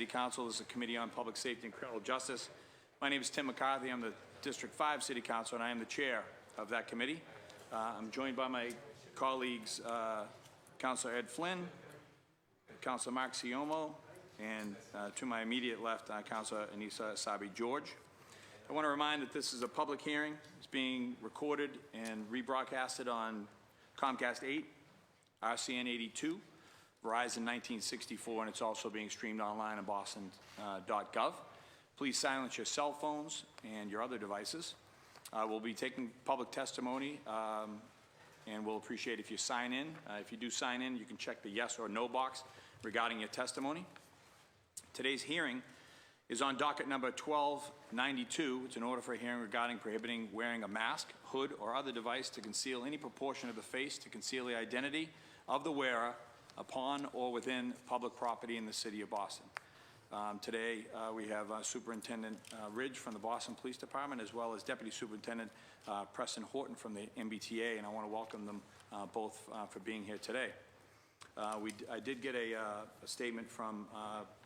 City Council. This is a Committee on Public Safety and Criminal Justice. My name is Tim Mccarthy. I'm the District 5 City Councilor, and I am the chair of that committee. I'm joined by my colleagues, Councilor Ed Flynn, Councilor Mark Siomo, and to my immediate left, Councilor Anissa Sabi-George. I want to remind that this is a public hearing. It's being recorded and rebroadcasted on Comcast 8, RCN 82, Verizon 1964, and it's also being streamed online on boston.gov. Please silence your cell phones and your other devices. We'll be taking public testimony, and we'll appreciate if you sign in. If you do sign in, you can check the yes or no box regarding your testimony. Today's hearing is on docket number 1292. It's an order for a hearing regarding prohibiting wearing a mask, hood, or other device to conceal any proportion of the face to conceal the identity of the wearer upon or within public property in the city of Boston. Today, we have Superintendent Ridge from the Boston Police Department, as well as Deputy Superintendent Preston Horton from the Mbta, and I want to welcome them both for being here today. I did get a statement from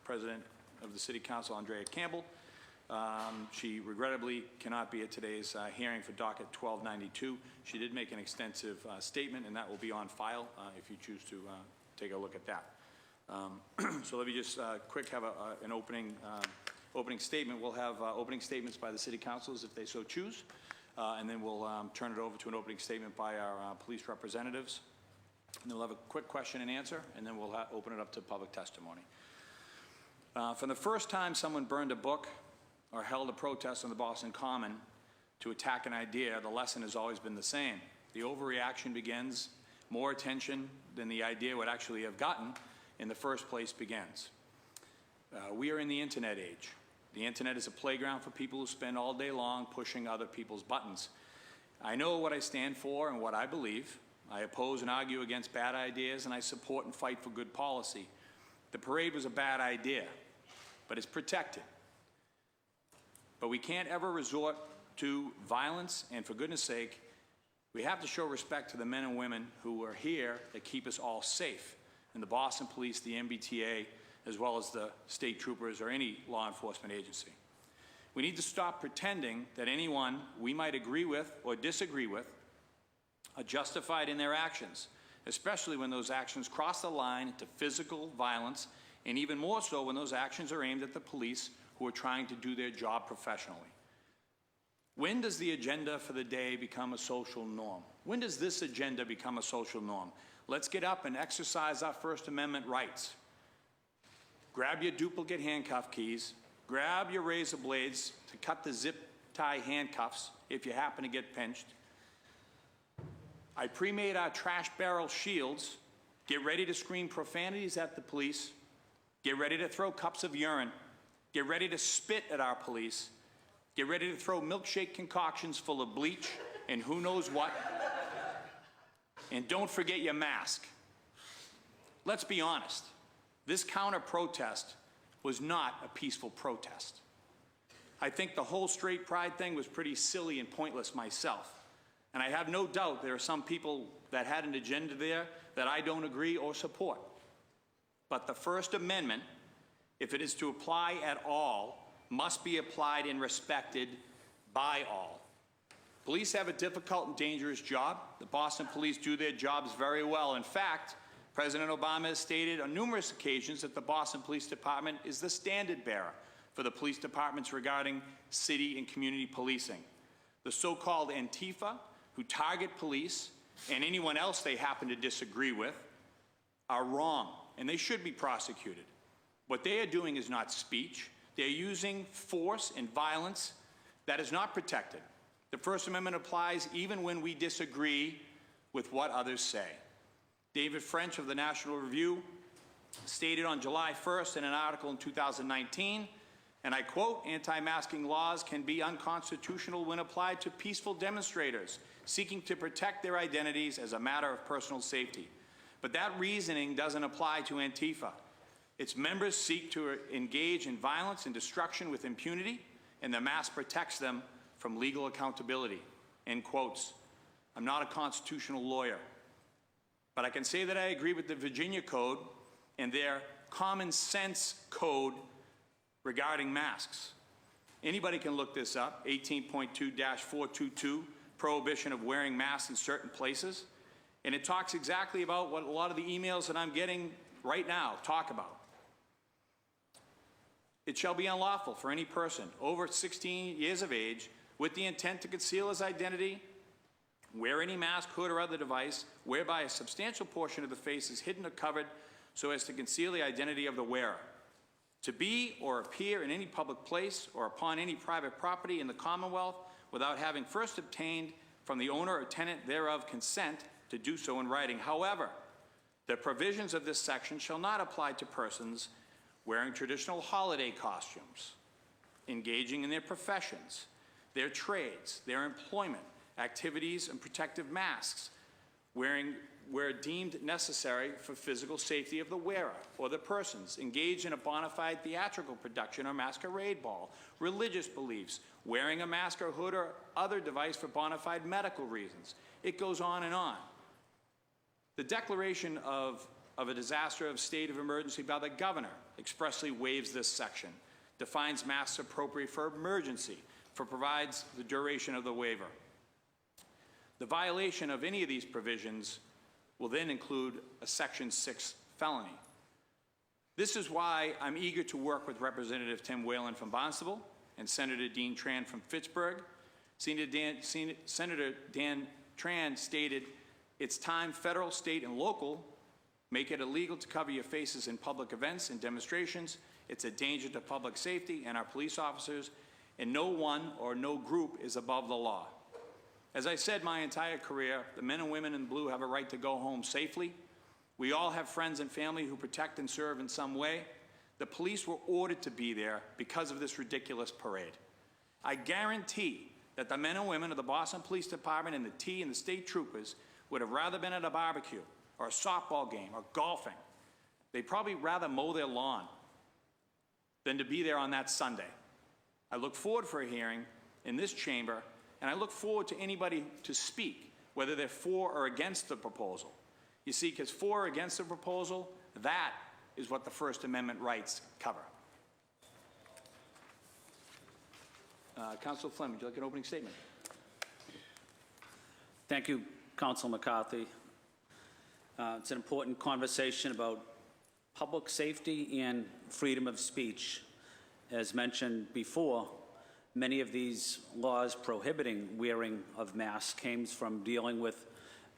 President of the City Council, Andrea Campbell. She regrettably cannot be at today's hearing for docket 1292. She did make an extensive statement, and that will be on file if you choose to take a look at that. So let me just quick have an opening statement. We'll have opening statements by the city councilors if they so choose, and then we'll turn it over to an opening statement by our police representatives. And then we'll have a quick question and answer, and then we'll open it up to public testimony. From the first time someone burned a book or held a protest on the Boston Common to attack an idea, the lesson has always been the same. The overreaction begins, more attention than the idea would actually have gotten in the first place begins. We are in the internet age. The internet is a playground for people who spend all day long pushing other people's buttons. I know what I stand for and what I believe. I oppose and argue against bad ideas, and I support and fight for good policy. The parade was a bad idea, but it's protected. But we can't ever resort to violence, and for goodness sake, we have to show respect to the men and women who are here that keep us all safe. And the Boston Police, the Mbta, as well as the state troopers or any law enforcement agency. We need to stop pretending that anyone we might agree with or disagree with are justified in their actions, especially when those actions cross the line into physical violence, and even more so when those actions are aimed at the police who are trying to do their job professionally. When does the agenda for the day become a social norm? When does this agenda become a social norm? Let's get up and exercise our First Amendment rights. Grab your duplicate handcuff keys, grab your razor blades to cut the zip tie handcuffs if you happen to get pinched. I pre-made our trash barrel shields. Get ready to scream profanities at the police. Get ready to throw cups of urine. Get ready to spit at our police. Get ready to throw milkshake concoctions full of bleach and who knows what. And don't forget your mask. Let's be honest. This counter-protest was not a peaceful protest. I think the whole straight pride thing was pretty silly and pointless myself. And I have no doubt there are some people that had an agenda there that I don't agree or support. But the First Amendment, if it is to apply at all, must be applied and respected by all. Police have a difficult and dangerous job. The Boston Police do their jobs very well. In fact, President Obama has stated on numerous occasions that the Boston Police Department is the standard bearer for the police departments regarding city and community policing. The so-called Antifa, who target police and anyone else they happen to disagree with, are wrong, and they should be prosecuted. What they are doing is not speech. They're using force and violence that is not protected. The First Amendment applies even when we disagree with what others say. David French of the National Review stated on July 1st in an article in 2019, and I quote, "Anti-masking laws can be unconstitutional when applied to peaceful demonstrators seeking to protect their identities as a matter of personal safety. But that reasoning doesn't apply to Antifa. Its members seek to engage in violence and destruction with impunity, and the mask protects them from legal accountability." End quotes. I'm not a constitutional lawyer, but I can say that I agree with the Virginia Code and their common sense code regarding masks. Anybody can look this up, 18.2-422, prohibition of wearing masks in certain places. And it talks exactly about what a lot of the emails that I'm getting right now talk about. It shall be unlawful for any person over 16 years of age with the intent to conceal his identity, wear any mask, hood, or other device whereby a substantial portion of the face is hidden or covered so as to conceal the identity of the wearer. To be or appear in any public place or upon any private property in the Commonwealth without having first obtained from the owner or tenant thereof consent to do so in writing. However, the provisions of this section shall not apply to persons wearing traditional holiday costumes, engaging in their professions, their trades, their employment, activities, and protective masks, wearing where deemed necessary for physical safety of the wearer or the persons engaged in a bona fide theatrical production or masquerade ball, religious beliefs, wearing a mask or hood or other device for bona fide medical reasons. It goes on and on. The declaration of a disaster of state of emergency by the governor expressly waives this section, defines masks appropriate for emergency, provides the duration of the waiver. The violation of any of these provisions will then include a Section 6 felony. This is why I'm eager to work with Representative Tim Whalen from Barnstable and Senator Dean Tran from Fitchburg. Senator Dan Tran stated, "It's time federal, state, and local make it illegal to cover your faces in public events and demonstrations. It's a danger to public safety and our police officers, and no one or no group is above the law." As I said my entire career, the men and women in blue have a right to go home safely. We all have friends and family who protect and serve in some way. The police were ordered to be there because of this ridiculous parade. I guarantee that the men and women of the Boston Police Department and the T and the state troopers would have rather been at a barbecue or a softball game or golfing. They'd probably rather mow their lawn than to be there on that Sunday. I look forward for a hearing in this chamber, and I look forward to anybody to speak, whether they're for or against the proposal. You see, because for or against the proposal, that is what the First Amendment rights cover. Councilor Flynn, would you like an opening statement? Thank you, Councilor McCarthy. It's an important conversation about public safety and freedom of speech. As mentioned before, many of these laws prohibiting wearing of masks came from dealing with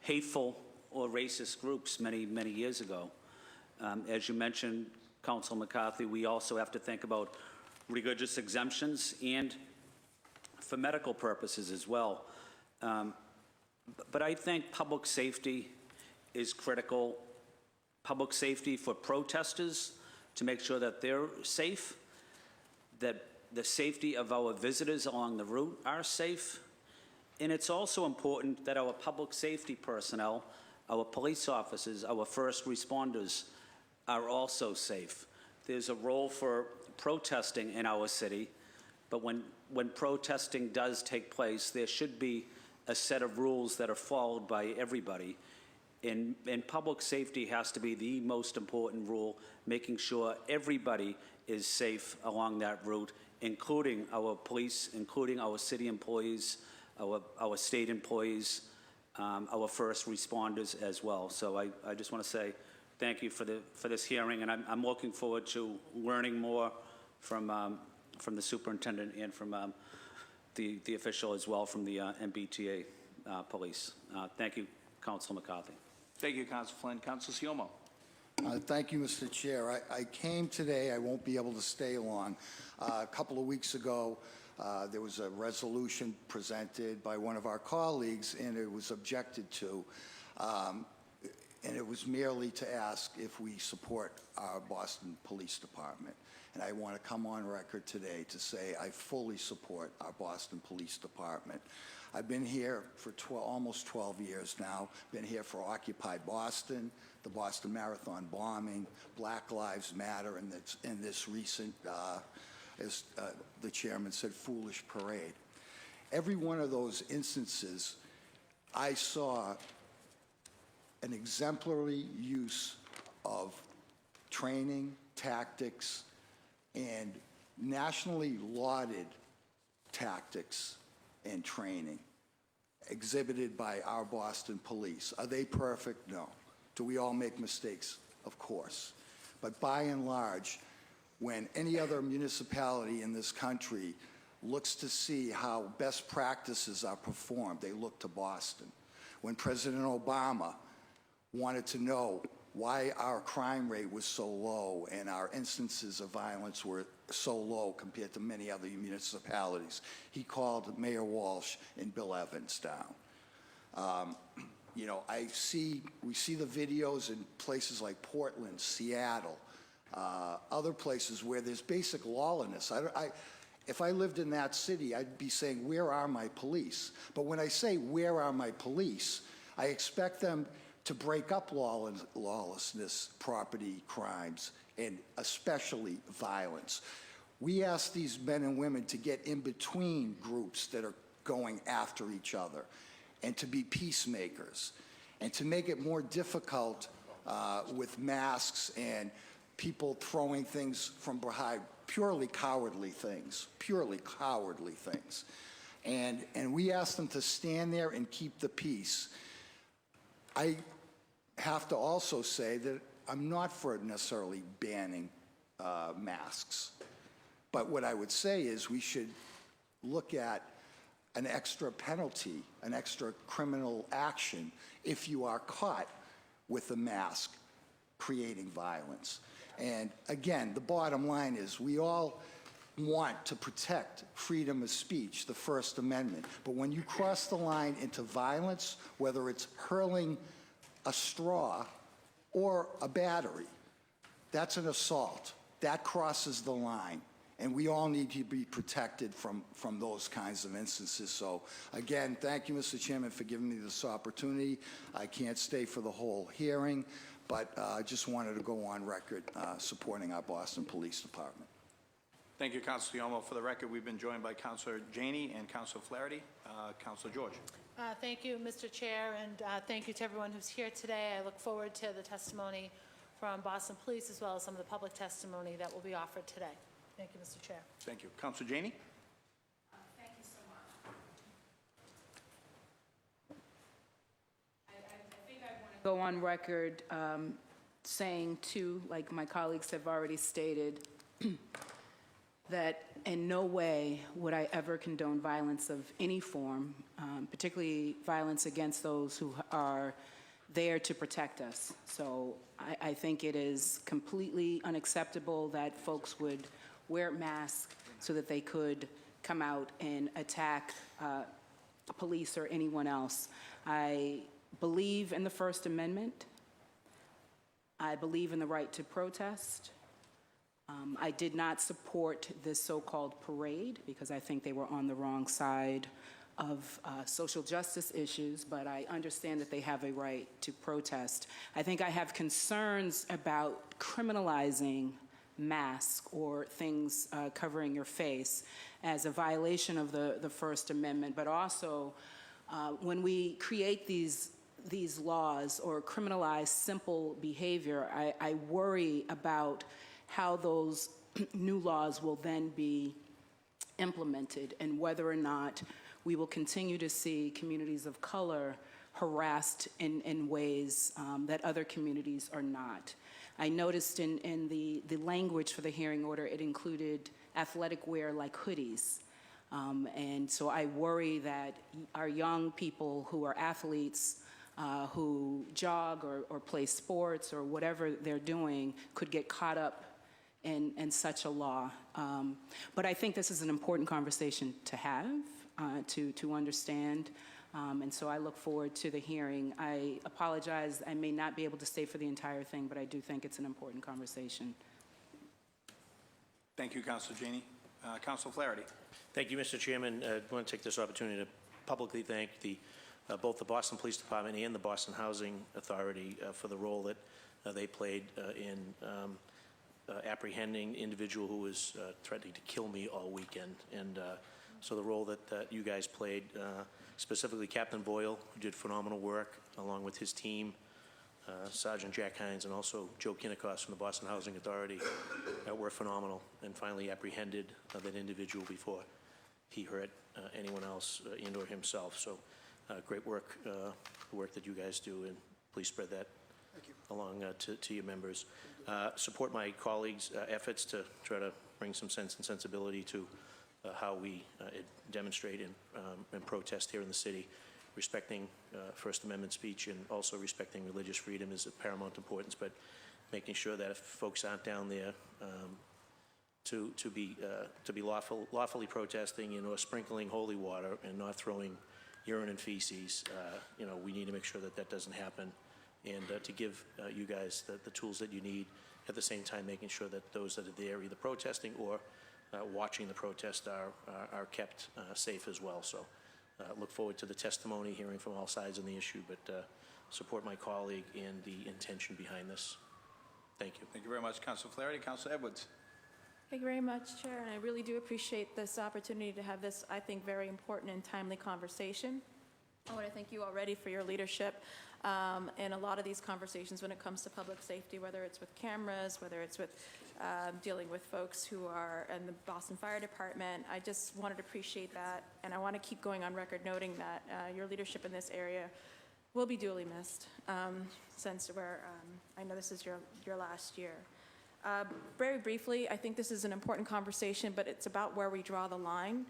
hateful or racist groups many, many years ago. As you mentioned, Councilor McCarthy, we also have to think about religious exemptions and for medical purposes as well. But I think public safety is critical. Public safety for protesters to make sure that they're safe, that the safety of our visitors along the route are safe. And it's also important that our public safety personnel, our police officers, our first responders are also safe. There's a role for protesting in our city, but when protesting does take place, there should be a set of rules that are followed by everybody. And public safety has to be the most important rule, making sure everybody is safe along that route, including our police, including our city employees, our state employees, our first responders as well. So I just want to say thank you for this hearing, and I'm looking forward to learning more from the superintendent and from the official as well from the Mbta police. Thank you, Councilor McCarthy. Thank you, Councilor Flynn. Councilor Siomo. Thank you, Mr. Chair. I came today. I won't be able to stay long. A couple of weeks ago, there was a resolution presented by one of our colleagues, and it was objected to. And it was merely to ask if we support our Boston Police Department. And I want to come on record today to say I fully support our Boston Police Department. I've been here for almost 12 years now, been here for Occupy Boston, the Boston Marathon bombing, Black Lives Matter, and this recent, as the chairman said, foolish parade. Every one of those instances, I saw an exemplary use of training, tactics, and nationally lauded tactics and training exhibited by our Boston police. Are they perfect? No. Do we all make mistakes? Of course. But by and large, when any other municipality in this country looks to see how best practices are performed, they look to Boston. When President Obama wanted to know why our crime rate was so low and our instances of violence were so low compared to many other municipalities, he called Mayor Walsh and Bill Evans down. You know, we see the videos in places like Portland, Seattle, other places where there's basic lawlessness. If I lived in that city, I'd be saying, where are my police? But when I say, where are my police, I expect them to break up lawlessness, property crimes, and especially violence. We ask these men and women to get in between groups that are going after each other and to be peacemakers and to make it more difficult with masks and people throwing things from behind, purely cowardly things. And we ask them to stand there and keep the peace. I have to also say that I'm not for necessarily banning masks. But what I would say is we should look at an extra penalty, an extra criminal action if you are caught with a mask creating violence. And again, the bottom line is we all want to protect freedom of speech, the First Amendment. But when you cross the line into violence, whether it's hurling a straw or a battery, that's an assault. That crosses the line. And we all need to be protected from those kinds of instances. So again, thank you, Mr. Chairman, for giving me this opportunity. I can't stay for the whole hearing, but I just wanted to go on record supporting our Boston Police Department. Thank you, Councilor Yomo. For the record, we've been joined by Councilor Janey and Councilor Flaherty. Councilor George. Thank you, Mr. Chair, and thank you to everyone who's here today. I look forward to the testimony from Boston Police as well as some of the public testimony that will be offered today. Thank you, Mr. Chair. Thank you. Councilor Janey. Thank you so much. I think I want to go on record saying, too, like my colleagues have already stated, that in no way would I ever condone violence of any form, particularly violence against those who are there to protect us. So I think it is completely unacceptable that folks would wear masks so that they could come out and attack police or anyone else. I believe in the First Amendment. I believe in the right to protest. I did not support this so-called parade because I think they were on the wrong side of social justice issues, but I understand that they have a right to protest. I think I have concerns about criminalizing masks or things covering your face as a violation of the First Amendment, but also when we create these laws or criminalize simple behavior, I worry about how those new laws will then be implemented and whether or not we will continue to see communities of color harassed in ways that other communities are not. I noticed in the language for the hearing order, it included athletic wear like hoodies. And so I worry that our young people who are athletes, who jog or play sports or whatever they're doing could get caught up in such a law. But I think this is an important conversation to have, to understand. And so I look forward to the hearing. I apologize, I may not be able to stay for the entire thing, but I do think it's an important conversation. Thank you, Councilor Janey. Councilor Flaherty. Thank you, Mr. Chairman. I want to take this opportunity to publicly thank both the Boston Police Department and the Boston Housing Authority for the role that they played in apprehending the individual who was threatening to kill me all weekend. And so the role that you guys played, specifically Captain Boyle, who did phenomenal work along with his team, Sergeant Jack Hines and also Joe Kinnikos from the Boston Housing Authority were phenomenal and finally apprehended that individual before he hurt anyone else and or himself. So great work, the work that you guys do, and please spread that along to your members. Support my colleagues' efforts to try to bring some sense and sensibility to how we demonstrate and protest here in the city. Respecting First Amendment speech and also respecting religious freedom is of paramount importance, but making sure that if folks aren't down there to be lawfully protesting or sprinkling holy water and not throwing urine and feces, we need to make sure that that doesn't happen, and to give you guys the tools that you need, at the same time making sure that those that are there either protesting or watching the protest are kept safe as well. So look forward to the testimony, hearing from all sides on the issue, but support my colleague and the intention behind this. Thank you. Thank you very much, Councilor Flaherty. Councilor Edwards. Thank you very much, Chair, and I really do appreciate this opportunity to have this, I think, very important and timely conversation. I want to thank you already for your leadership in a lot of these conversations when it comes to public safety, whether it's with cameras, whether it's with dealing with folks who are in the Boston Fire Department. I just wanted to appreciate that, and I want to keep going on record noting that your leadership in this area will be duly missed since I know this is your last year. Very briefly, I think this is an important conversation, but it's about where we draw the line.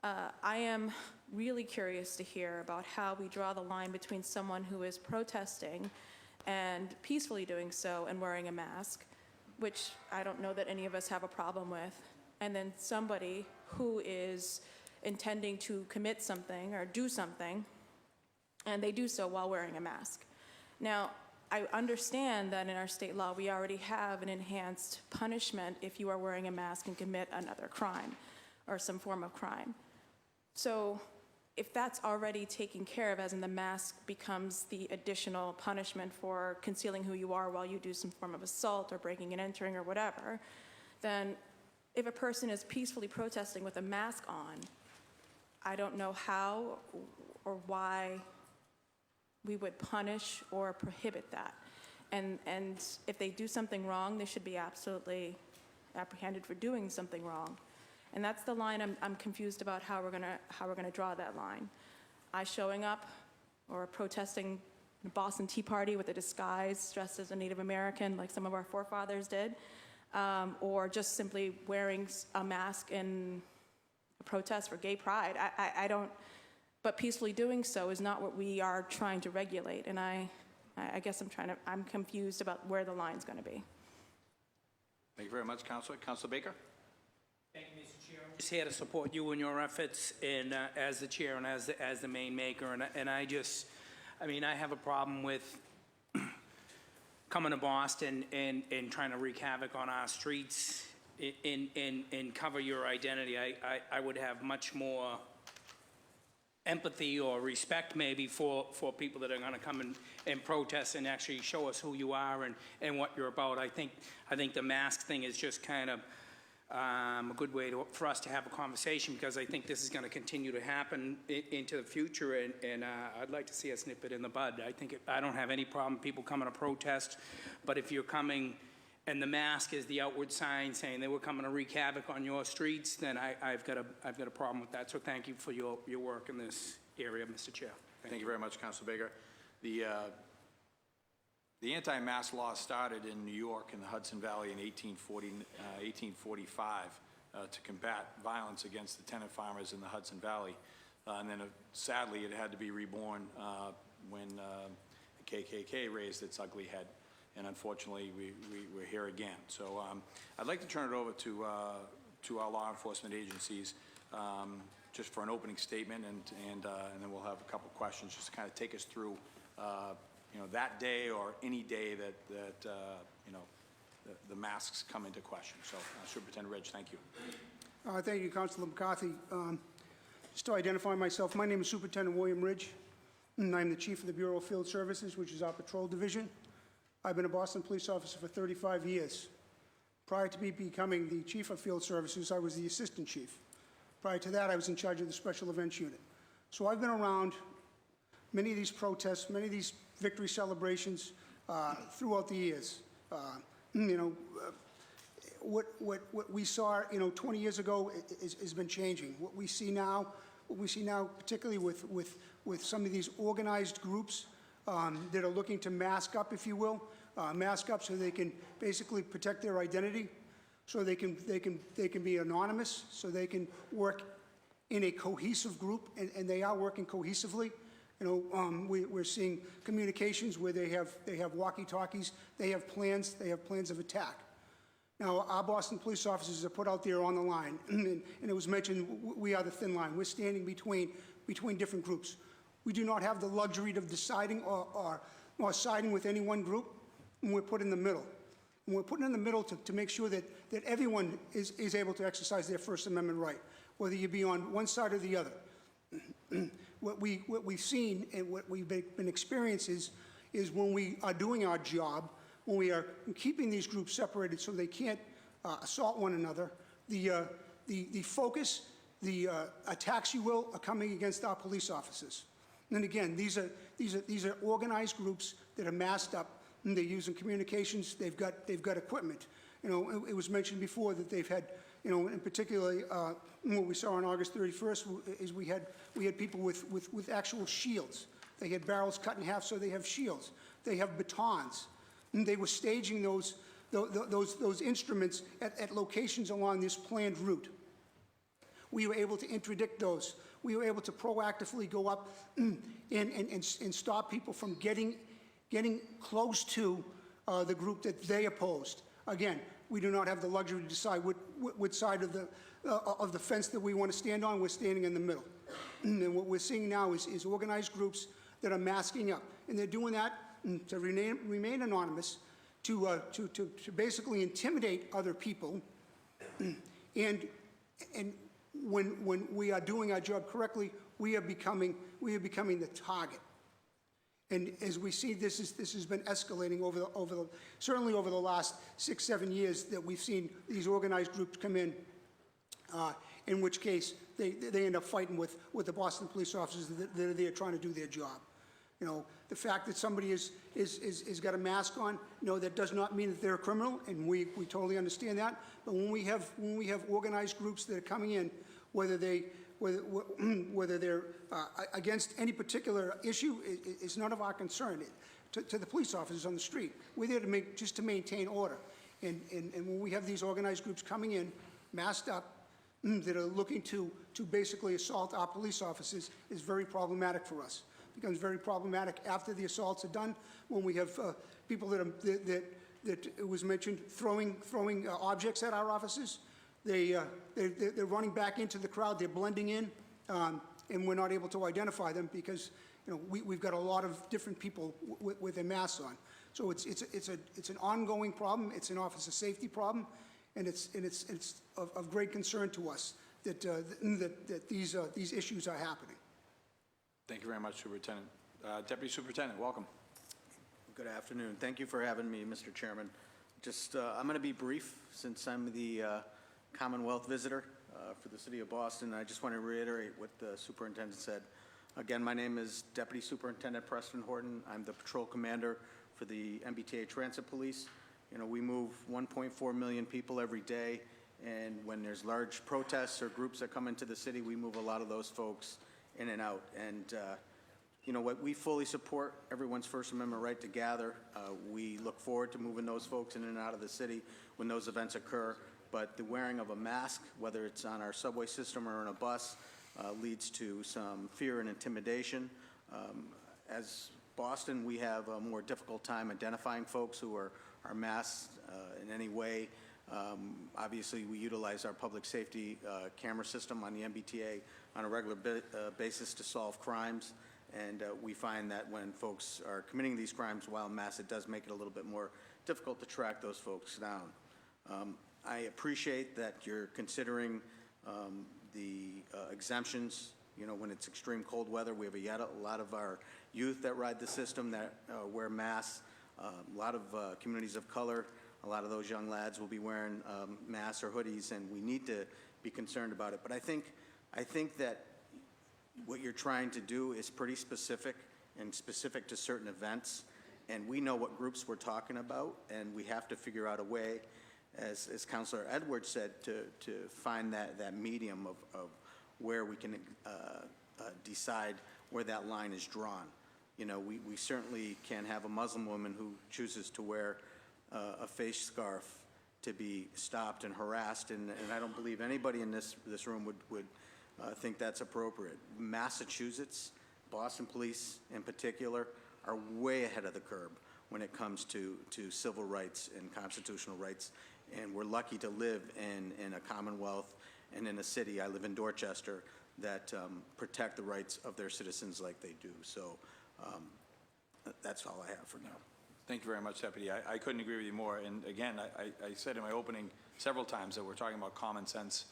I am really curious to hear about how we draw the line between someone who is protesting and peacefully doing so and wearing a mask, which I don't know that any of us have a problem with, and then somebody who is intending to commit something or do something, and they do so while wearing a mask. Now, I understand that in our state law, we already have an enhanced punishment if you are wearing a mask and commit another crime or some form of crime. So if that's already taken care of, as in the mask becomes the additional punishment for concealing who you are while you do some form of assault or breaking and entering or whatever, then if a person is peacefully protesting with a mask on, I don't know how or why we would punish or prohibit that. And if they do something wrong, they should be absolutely apprehended for doing something wrong. And that's the line I'm confused about how we're gonna draw that line. I showing up or protesting the Boston Tea Party with a disguise dressed as a Native American like some of our forefathers did, or just simply wearing a mask in a protest for gay pride. I don't, but peacefully doing so is not what we are trying to regulate. And I guess I'm confused about where the line's gonna be. Thank you very much, Councilor. Councilor Baker. Thank you, Mr. Chair. I'm just here to support you in your efforts and as the chair and as the main maker. And I have a problem with coming to Boston and trying to wreak havoc on our streets and cover your identity. I would have much more empathy or respect maybe for people that are going to come and protest and actually show us who you are and what you're about. I think the mask thing is just kind of a good way for us to have a conversation, because I think this is going to continue to happen into the future, and I'd like to see us nip it in the bud. I don't have any problem people coming to protest, but if you're coming and the mask is the outward sign saying they were coming to wreak havoc on your streets, then I've got a problem with that. So thank you for your work in this area, Mr. Chair. Thank you very much, Councilor Baker. The anti-mask law started in New York in the Hudson Valley in 1845 to combat violence against the tenant farmers in the Hudson Valley. And then sadly, it had to be reborn when the KKK raised its ugly head. And unfortunately, we're here again. So I'd like to turn it over to our law enforcement agencies just for an opening statement, and then we'll have a couple questions just to kind of take us through that day or any day that the masks come into question. So Superintendent Reg, thank you. Thank you, Councilor Mccarthy. Just to identify myself, my name is Superintendent William Ridge, and I'm the Chief of the Bureau of Field Services, which is our patrol division. I've been a Boston police officer for 35 years. Prior to me becoming the Chief of Field Services, I was the Assistant Chief. Prior to that, I was in charge of the Special Events Unit. So I've been around many of these protests, many of these victory celebrations. throughout the years. You know, what we saw, 20 years ago has been changing. What we see now, particularly with some of these organized groups that are looking to mask up, if you will, mask up so they can basically protect their identity, so they can be anonymous, so they can work in a cohesive group, and they are working cohesively. We're seeing communications where they have walkie-talkies, they have plans of attack. Now, our Boston police officers are put out there on the line, and it was mentioned we are the thin line. We're standing between different groups. We do not have the luxury of deciding or siding with any one group, and we're put in the middle. And we're put in the middle to make sure that everyone is able to exercise their First Amendment right, whether you be on one side or the other. What we've seen and what we've been experiencing is when we are doing our job, when we are keeping these groups separated so they can't assault one another, the focus, the attacks, you will, are coming against our police officers. And again, these are organized groups that are masked up, and they're using communications. They've got equipment. It was mentioned before that they've had, in particularly what we saw on August 31st is we had people with actual shields. They had barrels cut in half, so they have shields. They have batons. And they were staging those instruments at locations along this planned route. We were able to interdict those. We were able to proactively go up and stop people from getting close to the group that they opposed. Again, we do not have the luxury to decide what side of the fence that we want to stand on. We're standing in the middle. And what we're seeing now is organized groups that are masking up. And they're doing that to remain anonymous, to basically intimidate other people. And when we are doing our job correctly, we are becoming the target. And as we see, this has been escalating certainly over the last 6-7 years that we've seen these organized groups come in which case they end up fighting with the Boston police officers that are there trying to do their job. The fact that somebody is got a mask on, that does not mean that they're a criminal, and we totally understand that. But when we have organized groups that are coming in, whether they're against any particular issue, is none of our concern. To the police officers on the street, we're there just to maintain order. And when we have these organized groups coming in, masked up, that are looking to basically assault our police officers, is very problematic for us. It becomes very problematic after the assaults are done, when we have people that it was mentioned throwing objects at our officers. They're running back into the crowd. They're blending in, and we're not able to identify them because we've got a lot of different people with their masks on. So it's an ongoing problem. It's an officer safety problem, and it's of great concern to us that these issues are happening. Thank you very much, Superintendent. Deputy Superintendent, welcome. Good afternoon. Thank you for having me, Mr. Chairman. I'm going to be brief since I'm the Commonwealth visitor for the City of Boston. I just want to reiterate what the Superintendent said. Again, my name is Deputy Superintendent Preston Horton. I'm the Patrol Commander for the Mbta Transit Police. We move 1.4 million people every day, and when there's large protests or groups that come into the city, we move a lot of those folks in and out. And what we fully support everyone's First Amendment right to gather. We look forward to moving those folks in and out of the city when those events occur. But the wearing of a mask, whether it's on our subway system or in a bus, leads to some fear and intimidation. As Boston, we have a more difficult time identifying folks who are masked in any way. Obviously, we utilize our public safety camera system on the MBTA on a regular basis to solve crimes. And we find that when folks are committing these crimes while masked, it does make it a little bit more difficult to track those folks down. I appreciate that you're considering the exemptions. When it's extreme cold weather, we have a lot of our youth that ride the system that wear masks. A lot of communities of color, a lot of those young lads will be wearing masks or hoodies, and we need to be concerned about it. But I think that what you're trying to do is pretty specific and specific to certain events. and we know what groups we're talking about, and we have to figure out a way, as Councilor Edwards said, to find that medium of where we can decide where that line is drawn. You know, we certainly can have a Muslim woman who chooses to wear a face scarf to be stopped and harassed, and I don't believe anybody in this room would think that's appropriate. Massachusetts, Boston police in particular, are way ahead of the curve when it comes to civil rights and constitutional rights, and we're lucky to live in a commonwealth and in a city, I live in Dorchester, that protect the rights of their citizens like they do. So that's all I have for now. Thank you very much, Deputy. I couldn't agree with you more. And again, I said in my opening several times that we're talking about common sense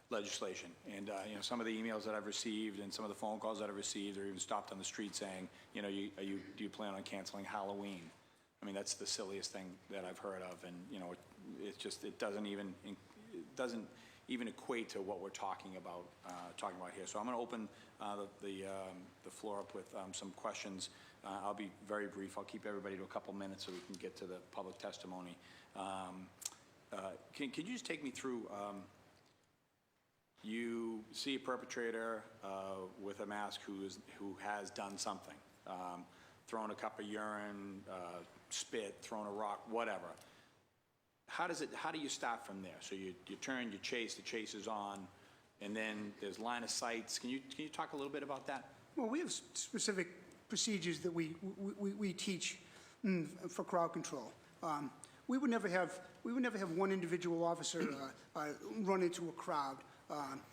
legislation. And, you know, some of the emails that I've received and some of the phone calls that I've received, or even stopped on the street saying, you know, do you plan on canceling Halloween? I mean, that's the silliest thing that I've heard of. And, you know, it doesn't even equate to what we're talking about here. So I'm going to open the floor up with some questions. I'll be very brief. I'll keep everybody to a couple minutes so we can get to the public testimony. Can you just take me through, you see a perpetrator with a mask who has done something, thrown a cup of urine, spit, thrown a rock, whatever. How do you start from there? So you turn, you chase, the chase is on, and then there's line of sights. Can you talk a little bit about that? Well, we have specific procedures that we teach for crowd control. We would never have one individual officer run into a crowd.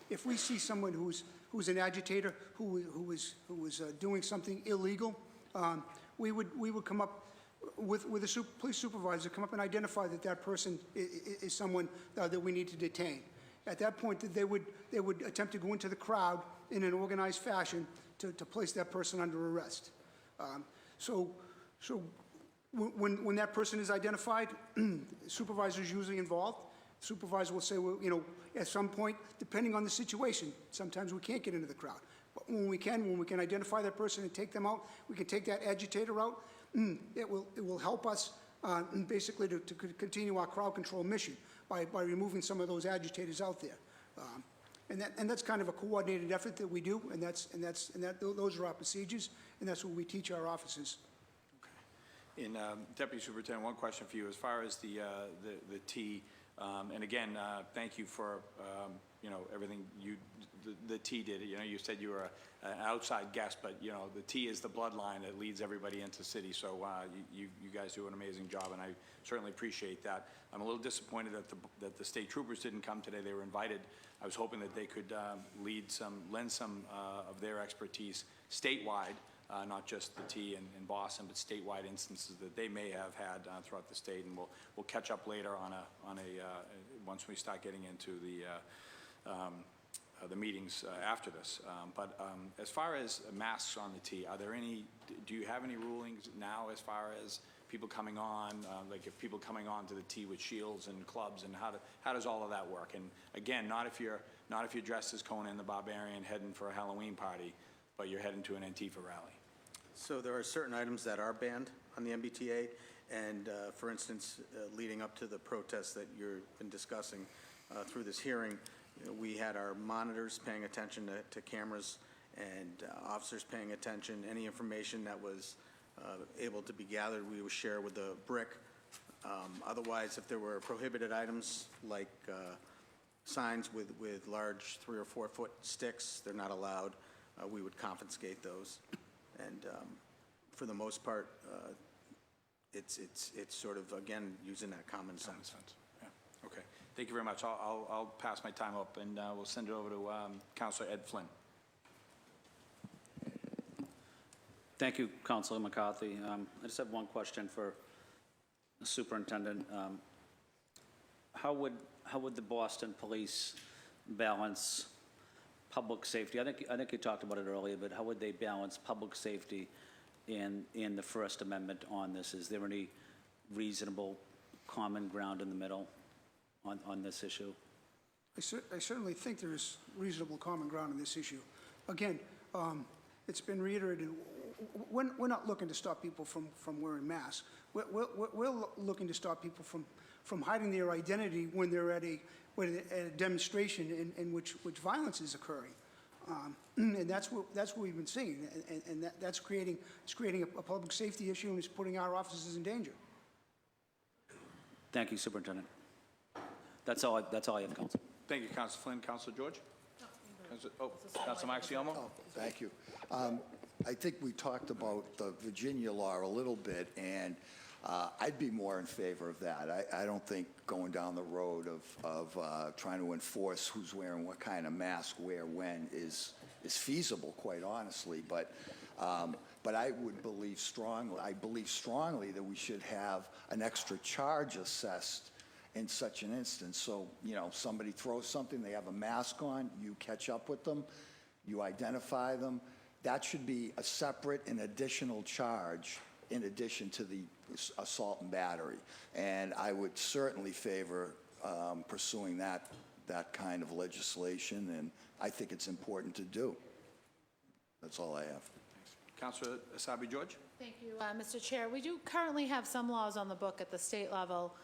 If we see someone who's an agitator, who was doing something illegal, we would come up with a police supervisor, come up and identify that person is someone that we need to detain. At that point, they would attempt to go into the crowd in an organized fashion to place that person under arrest. So when that person is identified, the supervisor is usually involved. The supervisor will say, well, you know, at some point, depending on the situation, sometimes we can't get into the crowd. But when we can identify that person and take them out, we can take that agitator out. It will help us basically to continue our crowd control mission by removing some of those agitators out there. And that's kind of a coordinated effort that we do, and those are our procedures, and that's what we teach our officers. Okay. And Deputy Superintendent, one question for you as far as the T. And again, thank you for you know, everything the T did. You know, you said you were an outside guest, but you know, the T is the bloodline that leads everybody into city. So you guys do an amazing job, and I certainly appreciate that. I'm a little disappointed that the state troopers didn't come today. They were invited. I was hoping that they could lend some of their expertise statewide, not just the T in Boston, but statewide instances that they may have had throughout the state. And we'll catch up later once we start getting into the meetings after this. But as far as masks on the T, do you have any rulings now as far as people coming on, like if people coming on to the T with shields and clubs, and how does all of that work? And again, not if you're dressed as Conan the Barbarian heading for a Halloween party, but you're heading to an Antifa rally. So there are certain items that are banned on the MBTA, and for instance, leading up to the protests that you've been discussing through this hearing, you know, we had our monitors paying attention to cameras and officers paying attention. Any information that was able to be gathered, we would share with the BRIC. Otherwise, if there were prohibited items like signs with large 3 or 4 foot sticks, they're not allowed. We would confiscate those. And for the most part, it's sort of, again, using that common sense. Yeah. Okay. Thank you very much. I'll pass my time up, and we'll send it over to Councilor Ed Flynn. Thank you, Councilor McCarthy. I just have one question for the superintendent. How would the Boston police balance public safety? I think you talked about it earlier, but how would they balance public safety and the First Amendment on this? Is there any reasonable common ground in the middle on this issue? I certainly think there is reasonable common ground on this issue. Again, it's been reiterated, we're not looking to stop people from wearing masks. We're looking to stop people from hiding their identity when they're at a demonstration in which violence is occurring. And that's what we've been seeing, and that's creating a public safety issue, and it's putting our officers in danger. Thank you, Superintendent. That's all I have, Council. Thank you, Councilor Flynn. Councilor George? Councilor Maxiamo? Oh, thank you. I think we talked about the Virginia law a little bit, and I'd be more in favor of that. I don't think going down the road of trying to enforce who's wearing what kind of mask where when is feasible, quite honestly. But I believe strongly that we should have an extra charge assessed in such an instance. So, somebody throws something, they have a mask on, you catch up with them, you identify them. That should be a separate and additional charge in addition to the assault and battery. And I would certainly favor pursuing that kind of legislation, and I think it's important to do. That's all I have. Councilor Asabi George? Thank you, Mr. Chair. We do currently have some laws on the book at the state level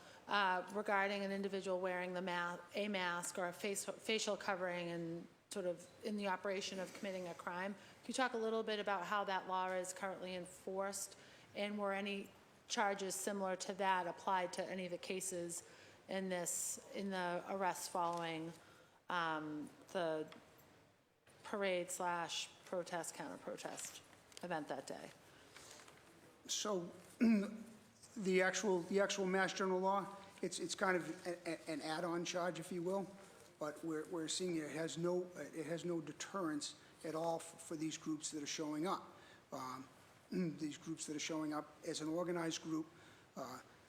regarding an individual wearing a mask or a facial covering and sort of in the operation of committing a crime. Can you talk a little bit about how that law is currently enforced, and were any charges similar to that applied to any of the cases in the arrests following the parade/protest, counter-protest event that day? So the actual Mass General Law, it's kind of an add-on charge, if you will, but we're seeing it has no deterrence at all for these groups that are showing up. These groups that are showing up as an organized group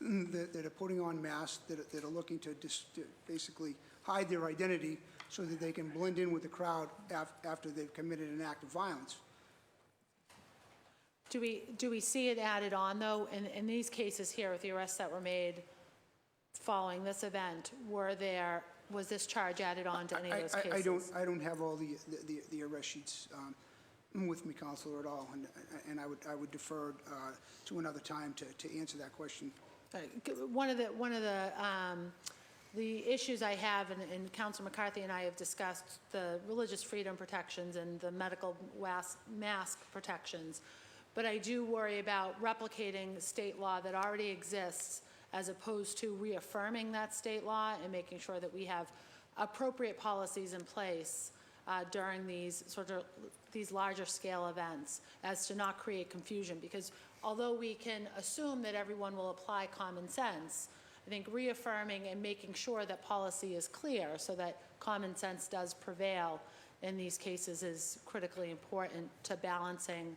that are putting on masks, that are looking to basically hide their identity so that they can blend in with the crowd after they've committed an act of violence. Do we see it added on, though, in these cases here with the arrests that were made following this event? Was this charge added on to any of those cases? I don't have all the arrest sheets with me, Councilor, at all, and I would defer to another time to answer that question. One of the issues I have, and Councilor McCarthy and I have discussed the religious freedom protections and the medical mask protections, but I do worry about replicating state law that already exists as opposed to reaffirming that state law and making sure that we have appropriate policies in place during these larger scale events as to not create confusion. Because although we can assume that everyone will apply common sense, I think reaffirming and making sure that policy is clear so that common sense does prevail in these cases is critically important to balancing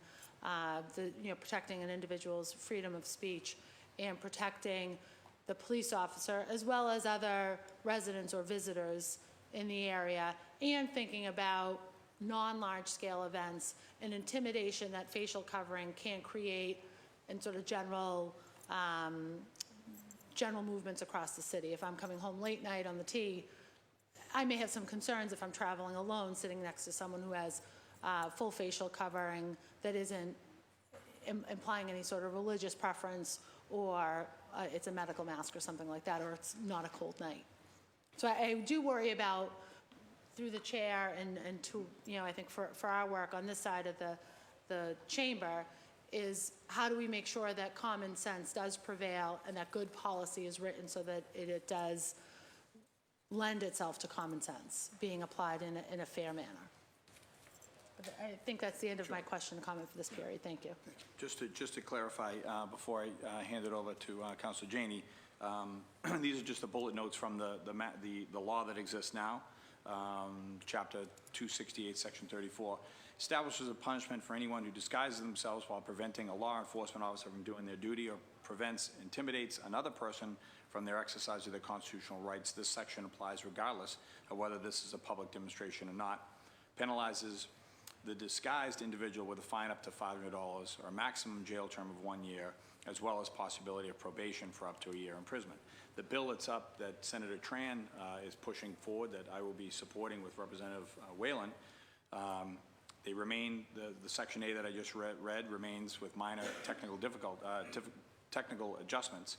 protecting an individual's freedom of speech and protecting the police officer as well as other residents or visitors in the area, and thinking about non-large scale events and intimidation that facial covering can create in sort of general movements across the city. If I'm coming home late night on the T, I may have some concerns if I'm traveling alone sitting next to someone who has full facial covering that isn't implying any sort of religious preference, or it's a medical mask or something like that, or it's not a cold night. So I do worry about, through the chair and to, I think for our work on this side of the chamber, is how do we make sure that common sense does prevail and that good policy is written so that it does lend itself to common sense being applied in a fair manner. But I think that's the end of my question and comment for this period. Thank you. Just to clarify, before I hand it over to Councilor Janey, these are just the bullet notes from the law that exists now. Chapter 268, Section 34, establishes a punishment for anyone who disguises themselves while preventing a law enforcement officer from doing their duty or intimidates another person from their exercise of their constitutional rights. This section applies regardless of whether this is a public demonstration or not. Penalizes the disguised individual with a fine up to $500 or a maximum jail term of 1 year, as well as possibility of probation for up to a year imprisonment. The bill that's up that Senator Tran is pushing forward, that I will be supporting with Representative Whalen, They remain, the Section A that I just read remains with minor technical adjustments.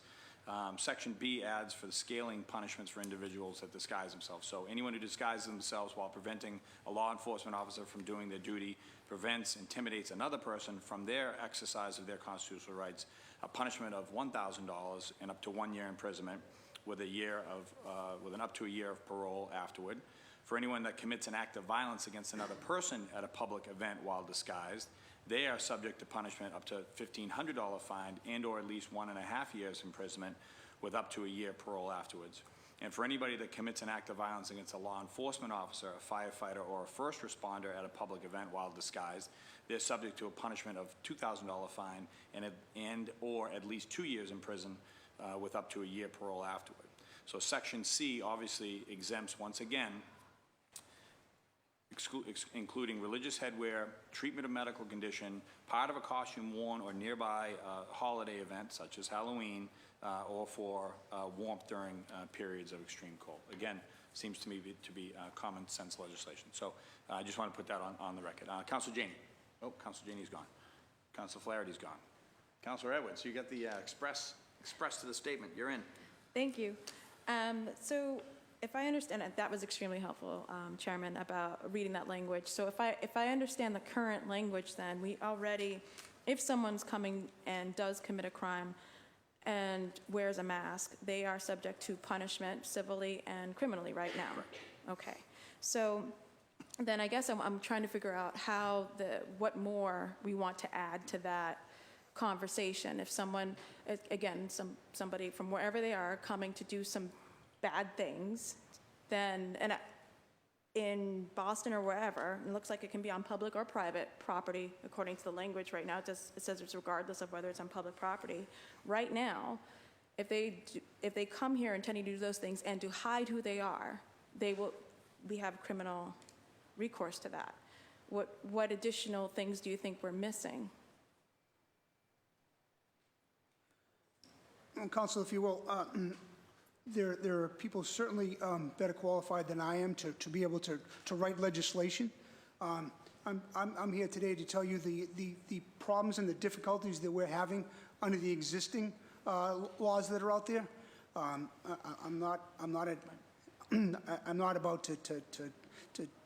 Section B adds for the scaling punishments for individuals that disguise themselves. So anyone who disguises themselves while preventing a law enforcement officer from doing their duty, prevents, intimidates another person from their exercise of their constitutional rights, a punishment of $1,000 and up to 1 year imprisonment with an up to a year of parole afterward. For anyone that commits an act of violence against another person at a public event while disguised, they are subject to punishment up to $1,500 fine and or at least 1.5 years imprisonment with up to a year parole afterwards. And for anybody that commits an act of violence against a law enforcement officer, a firefighter, or a first responder at a public event while disguised, they're subject to a punishment of $2,000 fine and or at least 2 years in prison with up to a year parole afterward. So Section C obviously exempts, once again, including religious headwear, treatment of medical condition, part of a costume worn or nearby holiday event such as Halloween, or for warmth during periods of extreme cold. Again, seems to me to be common sense legislation. So I just want to put that on the record. Councilor Janey. Oh, Councilor Janey's gone. Councilor Flaherty's gone. Councilor Edwards, you got the express to the statement. You're in. Thank you. So if I understand it, that was extremely helpful, Chairman, about reading that language. So if I understand the current language, then we already, if someone's coming and does commit a crime and wears a mask, they are subject to punishment civilly and criminally right now. Correct. Okay. So then I guess I'm trying to figure out what more we want to add to that conversation. If someone, again, somebody from wherever they are coming to do some bad things, then, and in Boston or wherever, it looks like it can be on public or private property, according to the language right now. It says it's regardless of whether it's on public property. Right now, if they come here intending to do those things and to hide who they are, we have criminal recourse to that. What additional things do you think we're missing? Council, if you will, there are people certainly better qualified than I am to be able to write legislation. I'm here today to tell you the problems and the difficulties that we're having under the existing laws that are out there. I'm not about to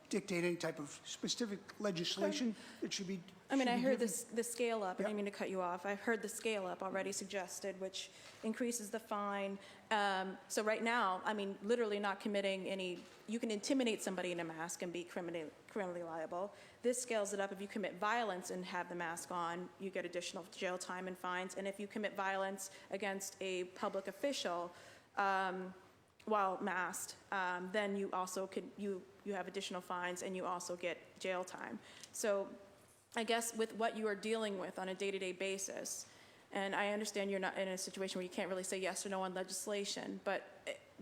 dictate any type of specific legislation that should be. I mean, I heard the scale up, I didn't mean to cut you off. I've heard the scale up already suggested, which increases the fine. So right now, I mean, literally not committing any, you can intimidate somebody in a mask and be criminally liable. This scales it up. If you commit violence and have the mask on, you get additional jail time and fines. And if you commit violence against a public official while masked, then you also you have additional fines and you also get jail time. So I guess with what you are dealing with on a day-to-day basis, and I understand you're not in a situation where you can't really say yes or no on legislation, but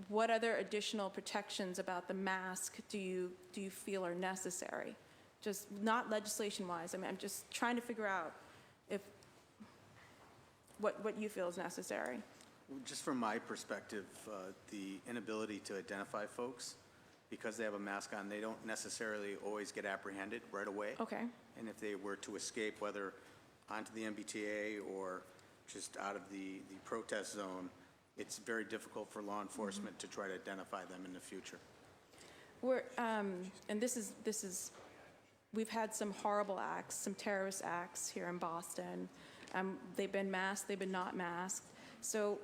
what other additional protections about the mask do you feel are necessary? Just not legislation-wise. I mean, I'm just trying to figure out what you feel is necessary. Just from my perspective, the inability to identify folks, because they have a mask on, they don't necessarily always get apprehended right away. Okay. And if they were to escape, whether onto the Mbta or just out of the protest zone, it's very difficult for law enforcement to try to identify them in the future. And this is, we've had some horrible acts, some terrorist acts here in Boston. They've been masked, they've been not masked. So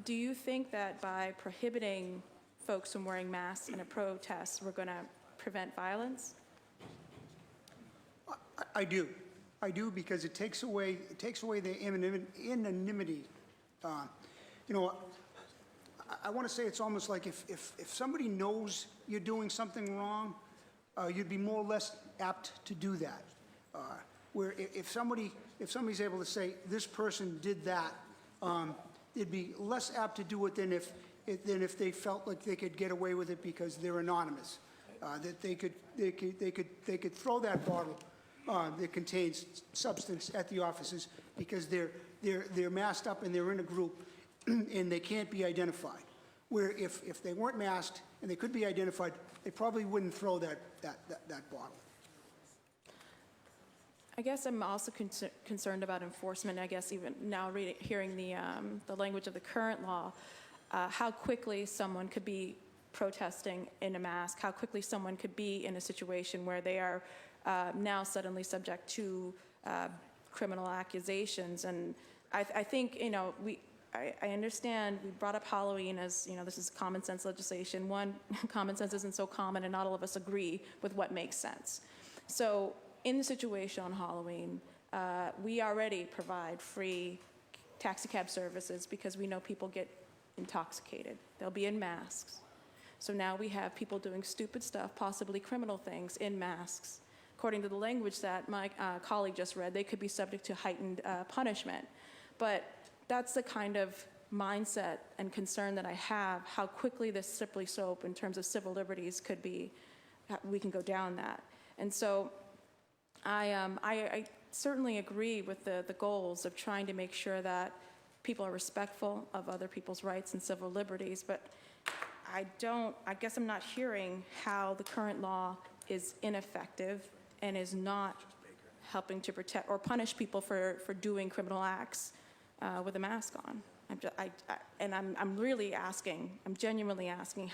do you think that by prohibiting folks from wearing masks in a protest, we're going to prevent violence? I do, because it takes away the anonymity. You know, I want to say it's almost like if somebody knows you're doing something wrong, you'd be more or less apt to do that. Where if somebody's able to say this person did that, they'd be less apt to do it than if they felt like they could get away with it because they're anonymous. That they could throw that bottle that contains substance at the offices because they're masked up and they're in a group and they can't be identified. Where if they weren't masked and they could be identified, they probably wouldn't throw that bottle. I guess I'm also concerned about enforcement. I guess even now hearing the language of the current law, how quickly someone could be protesting in a mask, how quickly someone could be in a situation where they are now suddenly subject to criminal accusations. And I think, you know, I understand we brought up Halloween as, you know, this is common sense legislation. One, common sense isn't so common and not all of us agree with what makes sense. So in the situation on Halloween, we already provide free taxi cab services because we know people get intoxicated. They'll be in masks. So now we have people doing stupid stuff, possibly criminal things, in masks. According to the language that my colleague just read, they could be subject to heightened punishment. But that's the kind of mindset and concern that I have, how quickly this slippery slope in terms of civil liberties could be, we can go down that. And so I certainly agree with the goals of trying to make sure that people are respectful of other people's rights and civil liberties, but I guess I'm not hearing how the current law is ineffective and is not helping to protect or punish people for doing criminal acts with a mask on. I'm really asking, I'm genuinely asking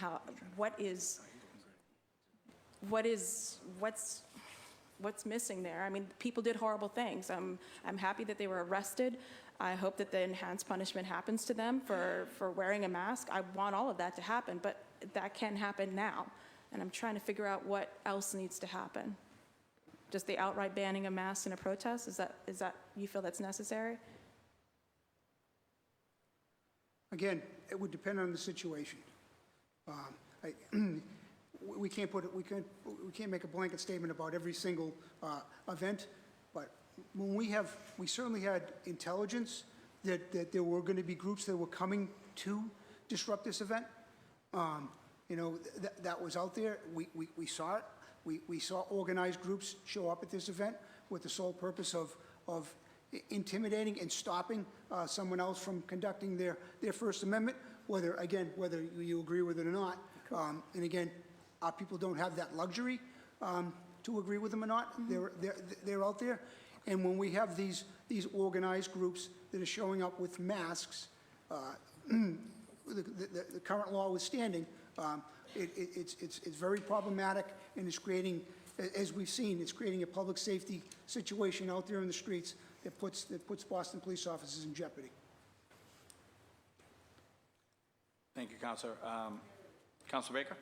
what's missing there? I mean, people did horrible things. I'm happy that they were arrested. I hope that the enhanced punishment happens to them for wearing a mask. I want all of that to happen, but that can't happen now. And I'm trying to figure out what else needs to happen. Just the outright banning of masks in a protest? Is that you feel that's necessary? Again, it would depend on the situation. We can't make a blanket statement about every single event, but when we certainly had intelligence that there were going to be groups that were coming to disrupt this event. You know, that was out there. We saw it. We saw organized groups show up at this event with the sole purpose of intimidating and stopping someone else from conducting their First Amendment, whether you agree with it or not. And again, our people don't have that luxury to agree with them or not. They're out there. And when we have these organized groups that are showing up with masks, the current law withstanding, it's very problematic, and it's creating, as we've seen, it's creating a public safety situation out there in the streets that puts Boston police officers in jeopardy. Thank you, Councilor. Councilor Baker?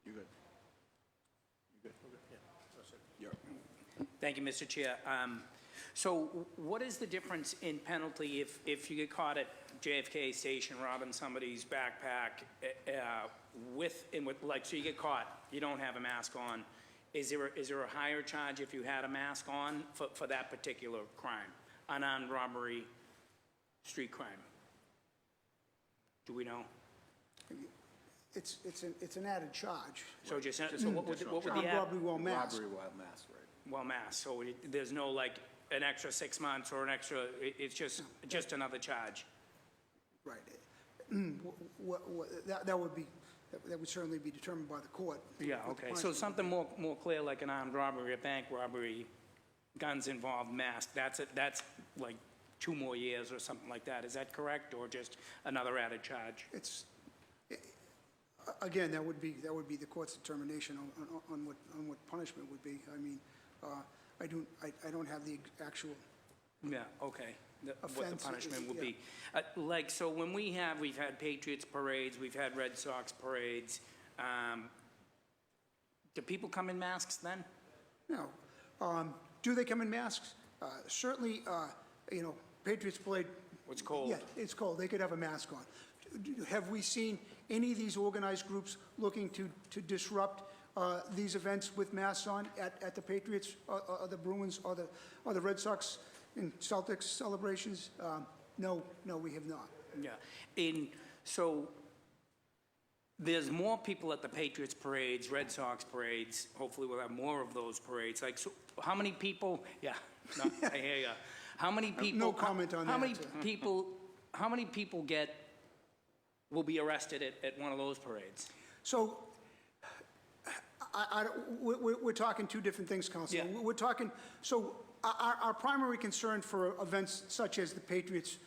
You good? You good? Yeah. Thank you, Mr. Chair. So what is the difference in penalty if you get caught at JFK Station robbing somebody's backpack so you get caught, you don't have a mask on? Is there a higher charge if you had a mask on for that particular crime, unarmed robbery, street crime? Do we know? It's an added charge. So what would the Robbery while masked. Robbery while masked, right? well masked? So there's no like an extra 6 months or an extra. It's just another charge. Right. That would certainly be determined by the court. Yeah. Okay. So something more clear, like an armed robbery, a bank robbery, guns involved, masked. That's like 2 more years or something like that. Is that correct, or just another added charge? Again, that would be the court's determination on what punishment would be. I mean, I don't have the actual. Yeah. Okay. What the punishment would yeah. be. So when we've had Patriots parades, we've had Red Sox parades. Do people come in masks then? No. Do they come in masks? Certainly, Patriots parade. It's cold. Yeah, it's cold. They could have a mask on. Have we seen any of these organized groups looking to disrupt these events with masks on at the Patriots or the Bruins or the Red Sox and Celtics celebrations? No, we have not. Yeah. So there's more people at the Patriots parades, Red Sox parades. Hopefully we'll have more of those parades. So how many people? Yeah. No, I hear you. How many people? No comment on that. How many people will be arrested at one of those parades? So we're talking two different things, Councilor. Yeah. We're talking, so our primary concern for events such as the Patriots'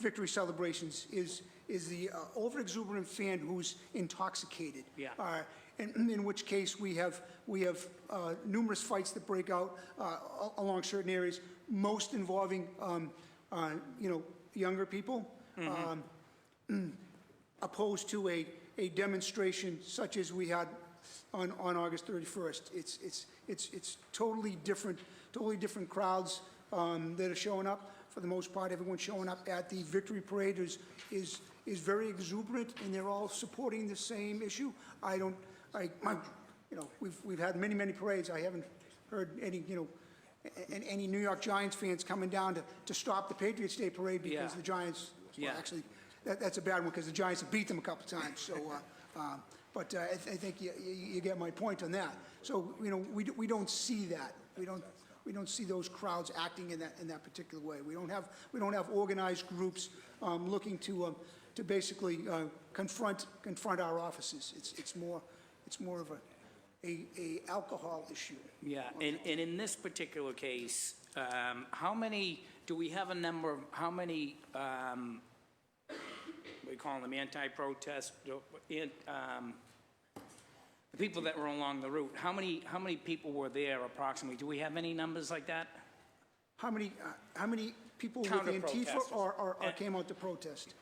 victory celebrations is the overexuberant fan who's intoxicated. Yeah. In which case we have numerous fights that break out along certain areas, most involving younger people, opposed to a demonstration such as we had on August 31st. It's totally different crowds that are showing up. For the most part, everyone showing up at the victory parade is very exuberant, and they're all supporting the same issue. We've had many parades. I haven't heard any New York Giants fans coming down to stop the Patriots Day parade because the Giants, well, actually, that's a bad one because the Giants have beat them a couple times. So, but I think you get my point on that. So, we don't see that. We don't see those crowds acting in that particular way. We don't have organized groups looking to basically confront our offices. It's more of a alcohol issue. Yeah, and in this particular case, do we have a number of how many, we call them anti-protest, the people that were along the route, how many people were there approximately? Do we have any numbers like that? How many people with Antifa or came out to protest?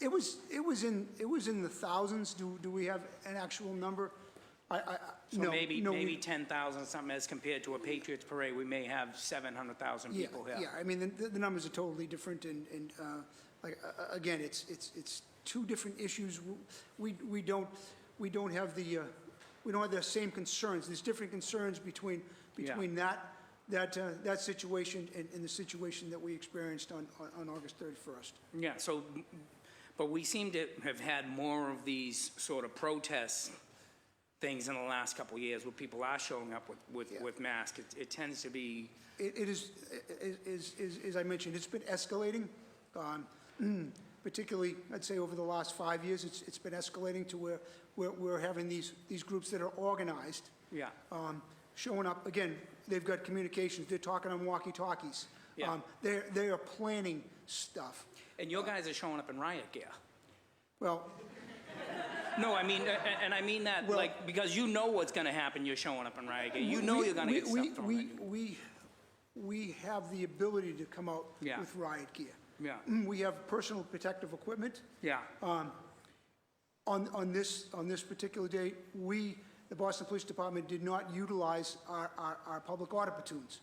It was in the thousands. Do we have an actual number? So maybe 10,000 something as compared to a Patriots parade, we may have 700,000 people here. Yeah, I mean, the numbers are totally different, and again, it's two different issues. We don't have the same concerns. There's different concerns between that situation and the situation that we experienced on August 31st. Yeah, so, but we seem to have had more of these sort of protests things in the last couple of years where people are showing up with masks. It tends to be... It is, as I mentioned, it's been escalating, particularly, I'd say, over the last 5 years. It's been escalating to where we're having these groups that are organized, showing up. Again, they've got communications. They're talking on walkie-talkies. Yeah. They are planning stuff. And your guys are showing up in riot gear. Well... No, I mean, and I mean that, because you know what's going to happen, you're showing up in riot gear. You know you're going to get stuff thrown at you. We have the ability to come out with riot gear. Yeah. We have personal protective equipment. Yeah. On this particular day, the Boston Police Department, did not utilize our public order platoons.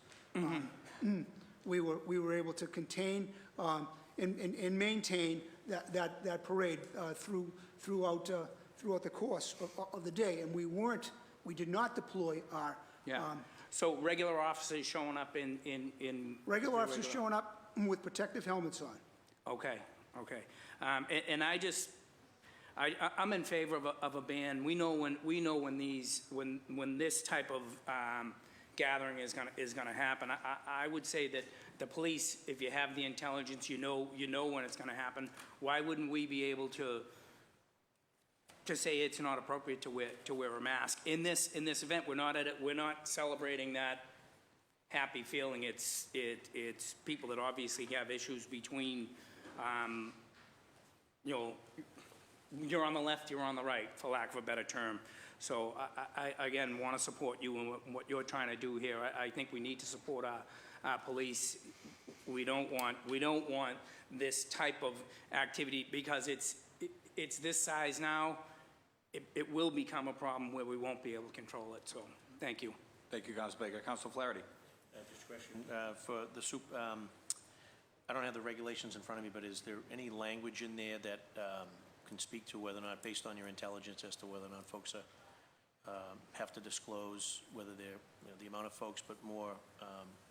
We were able to contain and maintain that parade throughout the course of the day, and we did not deploy our... So regular officers showing up in... Regular officers showing up with protective helmets on. Okay. And I'm in favor of a ban. We know when this type of gathering is gonna happen. I would say that the police, if you have the intelligence, you know when it's gonna happen. Why wouldn't we be able to say it's not appropriate to wear a mask in this event? We're not celebrating that happy feeling. It's people that obviously have issues between, you're on the left, you're on the right, for lack of a better term. So I again want to support you in what you're trying to do here. I think we need to support our police. We don't want this type of activity because it's this size now. It will become a problem where we won't be able to control it. So thank you. Thank you, Councilor Baker. Councilor Flaherty. Just a question. For the I don't have the regulations in front of me, but is there any language in there that can speak to whether or not, based on your intelligence, as to whether or not folks have to disclose whether they're, the amount of folks, but more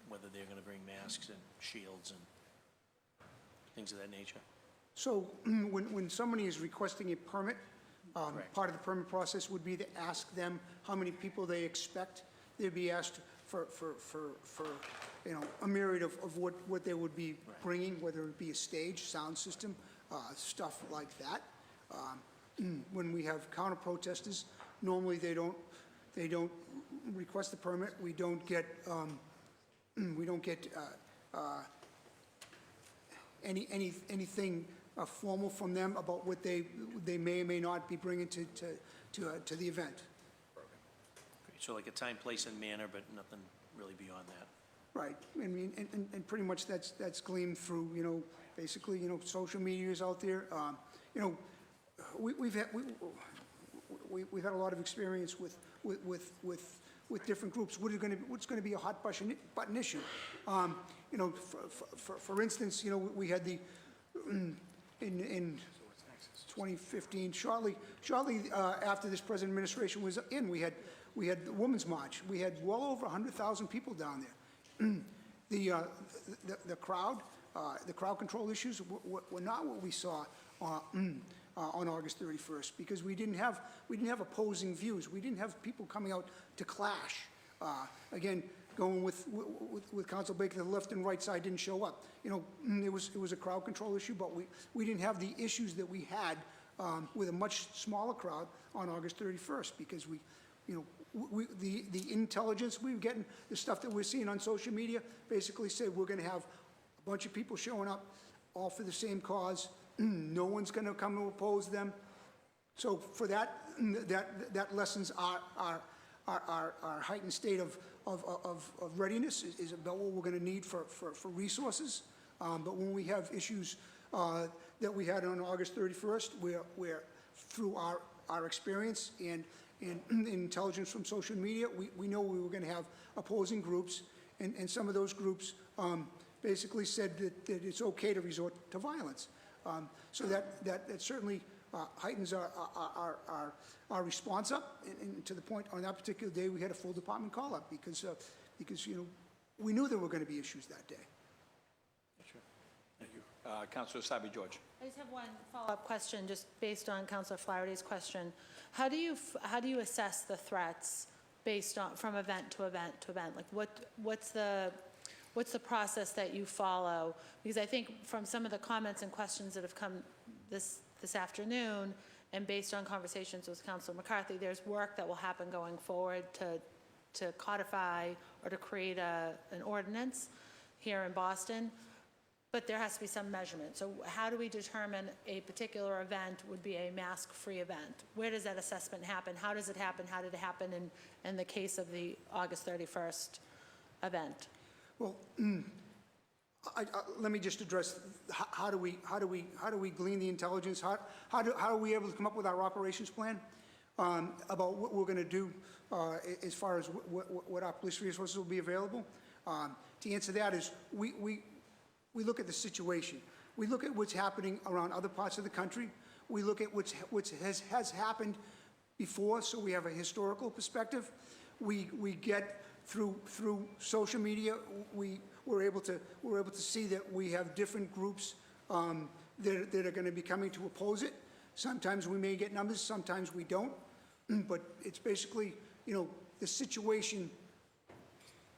whether they're going to bring masks and shields and things of that nature? So when somebody is requesting a permit, part of the permit process would be to ask them how many people they expect. They'd be asked for a myriad of what they would be bringing, whether it be a stage, sound system, stuff like that. When we have counter protesters, normally they don't they don't request a permit, we don't get anything formal from them about what they may or may not be bringing to the event. Great. So like a time, place, and manner, but nothing really beyond that. Right, I mean, and pretty much that's gleamed through, basically, social media is out there. We've had a lot of experience with different groups. What's going to be a hot button issue? For instance, we had the in 2015, shortly after this present administration was in, we had the Women's March. We had well over 100,000 people down there. The crowd control issues were not what we saw on August 31st, because we didn't have opposing views. We didn't have people coming out to clash. Again, going with Council Baker, the left and right side didn't show up. It was a crowd control issue, but we didn't have the issues that we had with a much smaller crowd on August 31st, because the intelligence we were getting, the stuff that we're seeing on social media, basically said we're going to have a bunch of people showing up, all for the same cause. No one's going to come to oppose them. So for that lessens our heightened state of readiness is about what we're going to need for resources. But when we have issues that we had on August 31st, where through our experience and intelligence from social media, we know we were going to have opposing groups, and some of those groups basically said that it's okay to resort to violence. So that certainly heightens our response up, and to the point, on that particular day, we had a full department call-up because we knew there were going to be issues that day. Sure. Thank you. Councilor Sabi George. I just have one follow-up question, just based on Councilor Flaherty's question. How do you assess the threats based on from event to event to event? Like what's the process that you follow? Because I think from some of the comments and questions that have come this afternoon, and based on conversations with Councilor McCarthy, there's work that will happen going forward to codify or to create an ordinance here in Boston. But there has to be some measurement. So how do we determine a particular event would be a mask-free event? Where does that assessment happen? How does it happen? How did it happen in the case of the August 31st event? Well, let me just address how do we glean the intelligence? How are we able to come up with our operations plan about what we're going to do as far as what our police resources will be available? To answer that is we look at the situation. We look at what's happening around other parts of the country. We look at what has happened before, so we have a historical perspective. We get through social media. We're able to see that we have different groups that are going to be coming to oppose it. Sometimes we may get numbers, sometimes we don't. But it's basically, the situation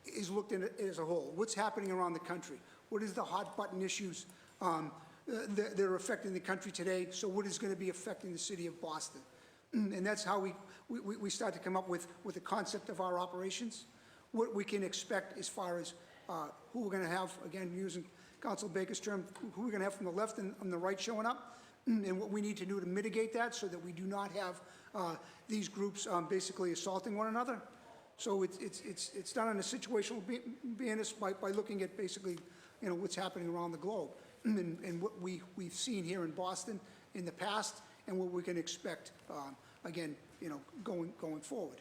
is looked at as a whole. What's happening around the country? What is the hot button issues that are affecting the country today? So what is going to be affecting the city of Boston? And that's how we start to come up with the concept of our operations, what we can expect as far as who we're going to have, again, using Councilor Baker's term, who we're going to have from the left and the right showing up, and what we need to do to mitigate that so that we do not have these groups basically assaulting one another. So it's done on a situational basis by looking at basically, what's happening around the globe and what we've seen here in Boston in the past and what we can expect, again, going forward.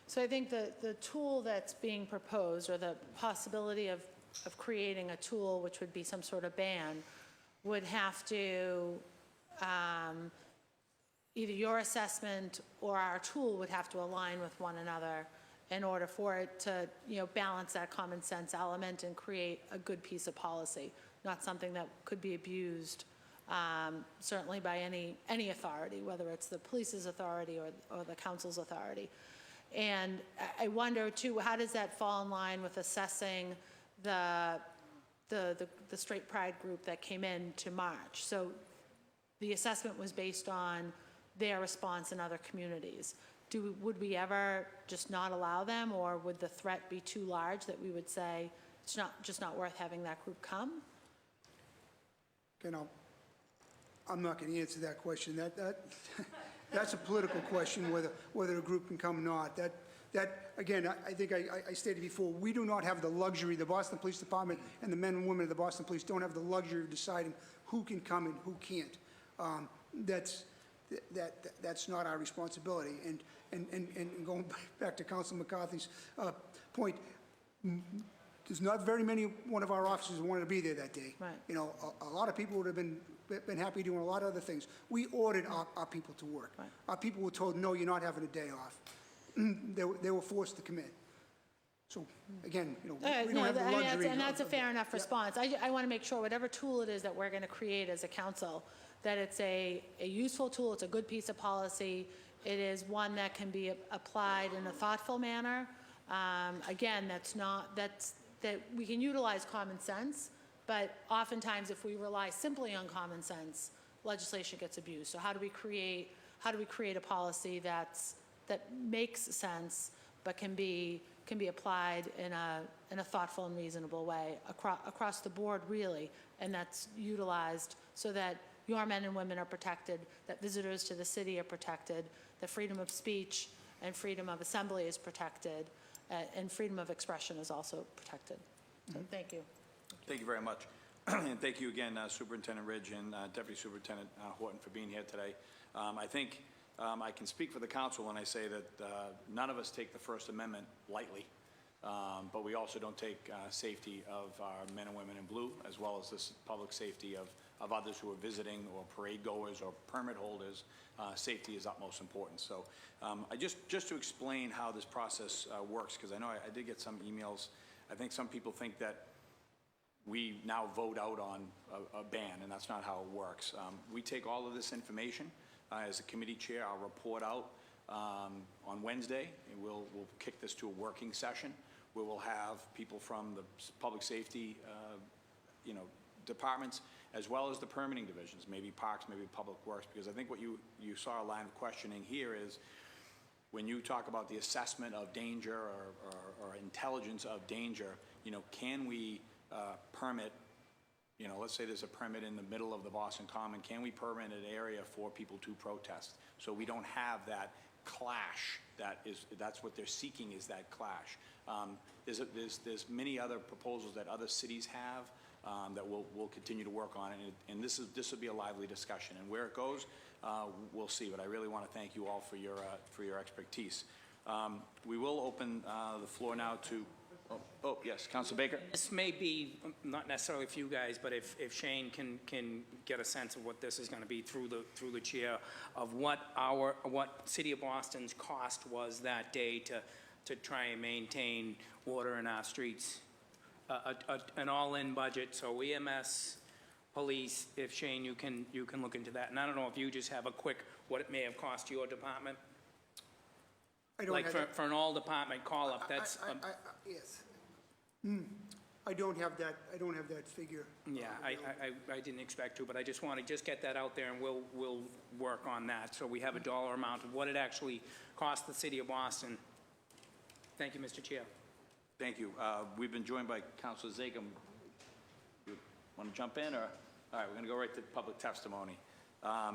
So I think the tool that's being proposed, or the possibility of creating a tool which would be some sort of ban, would have to, either your assessment or our tool would have to align with one another in order for it to, balance that common sense element and create a good piece of policy, not something that could be abused, certainly by any authority, whether it's the police's authority or the council's authority. And I wonder too, how does that fall in line with assessing the straight pride group that came in to march? So the assessment was based on their response in other communities. would we ever just not allow them, or would the threat be too large that we would say it's just not worth having that group come? You know, I'm not going to answer that question. That's a political question, whether a group can come or not. That again, I think I stated before, we do not have the luxury, the Boston Police Department and the men and women of the Boston Police don't have the luxury of deciding who can come and who can't. That's not our responsibility. And going back to Councilor McCarthy's point, there's not very many one of our officers who wanted to be there that day. Right. You know, a lot of people would have been happy doing a lot of other things. We ordered our people to work. Right. Our people were told, no, you're not having a day off. They were forced to come in. So, again, you know, we don't have the luxury. And that's a fair enough Yeah. response. I want to make sure whatever tool it is that we're going to create as a council, that it's a useful tool, it's a good piece of policy, it is one that can be applied in a thoughtful manner. Again, that we can utilize common sense, but oftentimes if we rely simply on common sense, legislation gets abused. So how do we create a policy that makes sense, but can be applied in a thoughtful and reasonable way across the board, really, and that's utilized so that your men and women are protected, that visitors to the city are protected, that freedom of speech and freedom of assembly is protected, and freedom of expression is also protected. So thank you. Thank you very much. And thank you again, Superintendent Ridge and Deputy Superintendent Horton, for being here today. I think I can speak for the council when I say that none of us take the First Amendment lightly, but we also don't take safety of our men and women in blue, as well as this public safety of others who are visiting or parade goers or permit holders. Safety is utmost importance. So just to explain how this process works, because I know I did get some emails. I think some people think that we now vote out on a ban, and that's not how it works. We take all of this information. As a committee chair, I'll report out on Wednesday, and we'll kick this to a working session where we'll have people from the public safety departments, as well as the permitting divisions, maybe parks, maybe public works, because I think what you saw a line of questioning here is when you talk about the assessment of danger or intelligence of danger, can we permit, let's say there's a permit in the middle of the Boston Common, can we permit an area for people to protest? So we don't have that clash. That's what they're seeking, is that clash. There's many other proposals that other cities have that we'll continue to work on, and this will be a lively discussion. And where it goes, we'll see. But I really want to thank you all for your expertise. We will open the floor now to. Oh, yes, Councilor Baker. This may be not necessarily for you guys, but if Shane can get a sense of what this is going to be through the chair of what City of Boston's cost was that day to try and maintain order in our streets, an all-in budget. So EMS, police. If Shane, you can look into that. And I don't know if you just have a quick what it may have cost your department. I don't like have for an all-department call-up, that's... yes. I don't have that figure. Yeah, I didn't expect to, but I just want to just get that out there, and we'll work on that, so we have a dollar amount of what it actually cost the City of Boston. Thank you, Mr. Chair. Thank you. We've been joined by Councilor Zakem. You want to jump in, or? All right, we're going to go right to public testimony.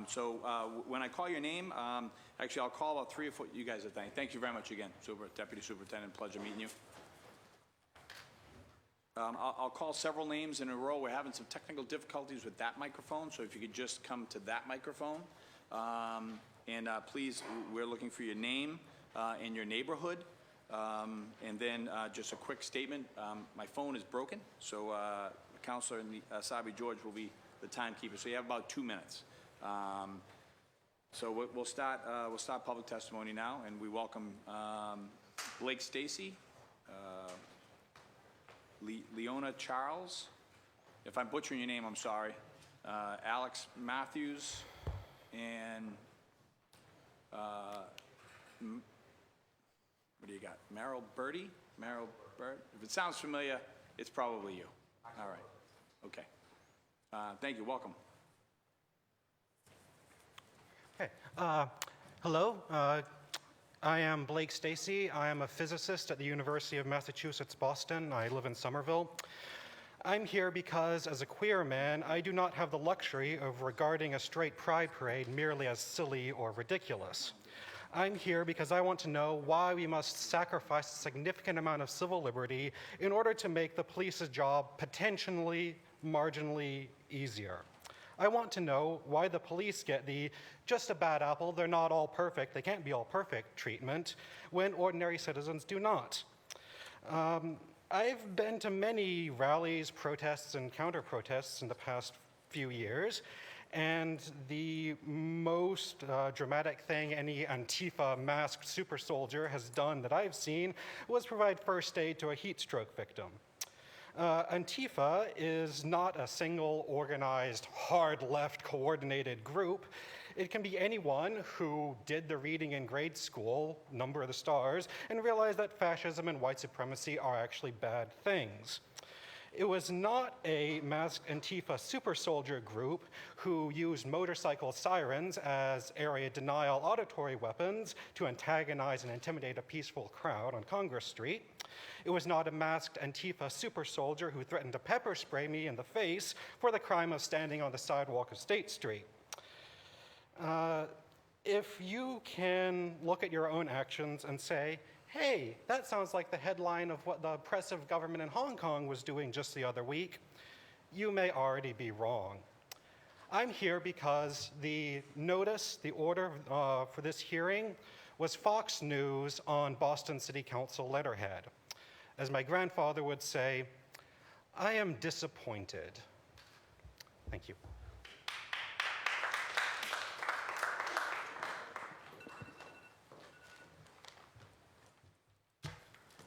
So when I call your name, actually I'll call about 3 or 4, you guys are thank you very much again, Deputy Superintendent, pleasure meeting you. I'll call several names in a row. We're having some technical difficulties with that microphone, so if you could just come to that microphone. And please, we're looking for your name and your neighborhood. And then just a quick statement. My phone is broken, so Councilor Sabi George will be the timekeeper. So you have about 2 minutes. So we'll start public testimony now, and we welcome Blake Stacey, Leona Charles. If I'm butchering your name, I'm sorry. Alex Matthews, and what do you got? Merrill Birdie? Merrill Bird? If it sounds familiar, it's probably you. All right. Okay. Thank you. Welcome. Hey. Hello. I am Blake Stacey. I am a physicist at the University of Massachusetts, Boston. I live in Somerville. I'm here because, as a queer man, I do not have the luxury of regarding a straight pride parade merely as silly or ridiculous. I'm here because I want to know why we must sacrifice a significant amount of civil liberty in order to make the police's job potentially marginally easier. I want to know why the police get the just a bad apple, they're not all perfect, they can't be all perfect treatment, when ordinary citizens do not. I've been to many rallies, protests, and counter-protests in the past few years, and the most dramatic thing any Antifa masked super soldier has done that I've seen was provide first aid to a heat stroke victim. Antifa is not a single organized, hard left coordinated group. It can be anyone who did the reading in grade school, Number of the Stars, and realized that fascism and white supremacy are actually bad things. It was not a masked Antifa super soldier group who used motorcycle sirens as area denial auditory weapons to antagonize and intimidate a peaceful crowd on Congress Street. It was not a masked Antifa super soldier who threatened to pepper spray me in the face for the crime of standing on the sidewalk of State Street. If you can look at your own actions and say, hey, that sounds like the headline of what the oppressive government in Hong Kong was doing just the other week, you may already be wrong. I'm here because the notice, the order for this hearing was Fox News on Boston City Council letterhead. As my grandfather would say, I am disappointed. Thank you.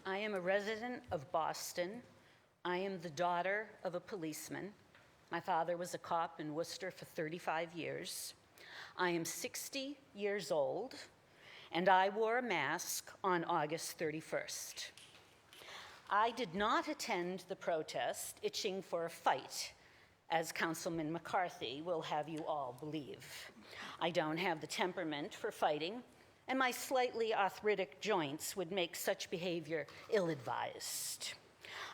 I am a resident of Boston. I am the daughter of a policeman. My father was a cop in Worcester for 35 years. I am 60 years old, and I wore a mask on August 31st. I did not attend the protest itching for a fight, as Councilman Mccarthy will have you all believe. I don't have the temperament for fighting, and my slightly arthritic joints would make such behavior ill-advised.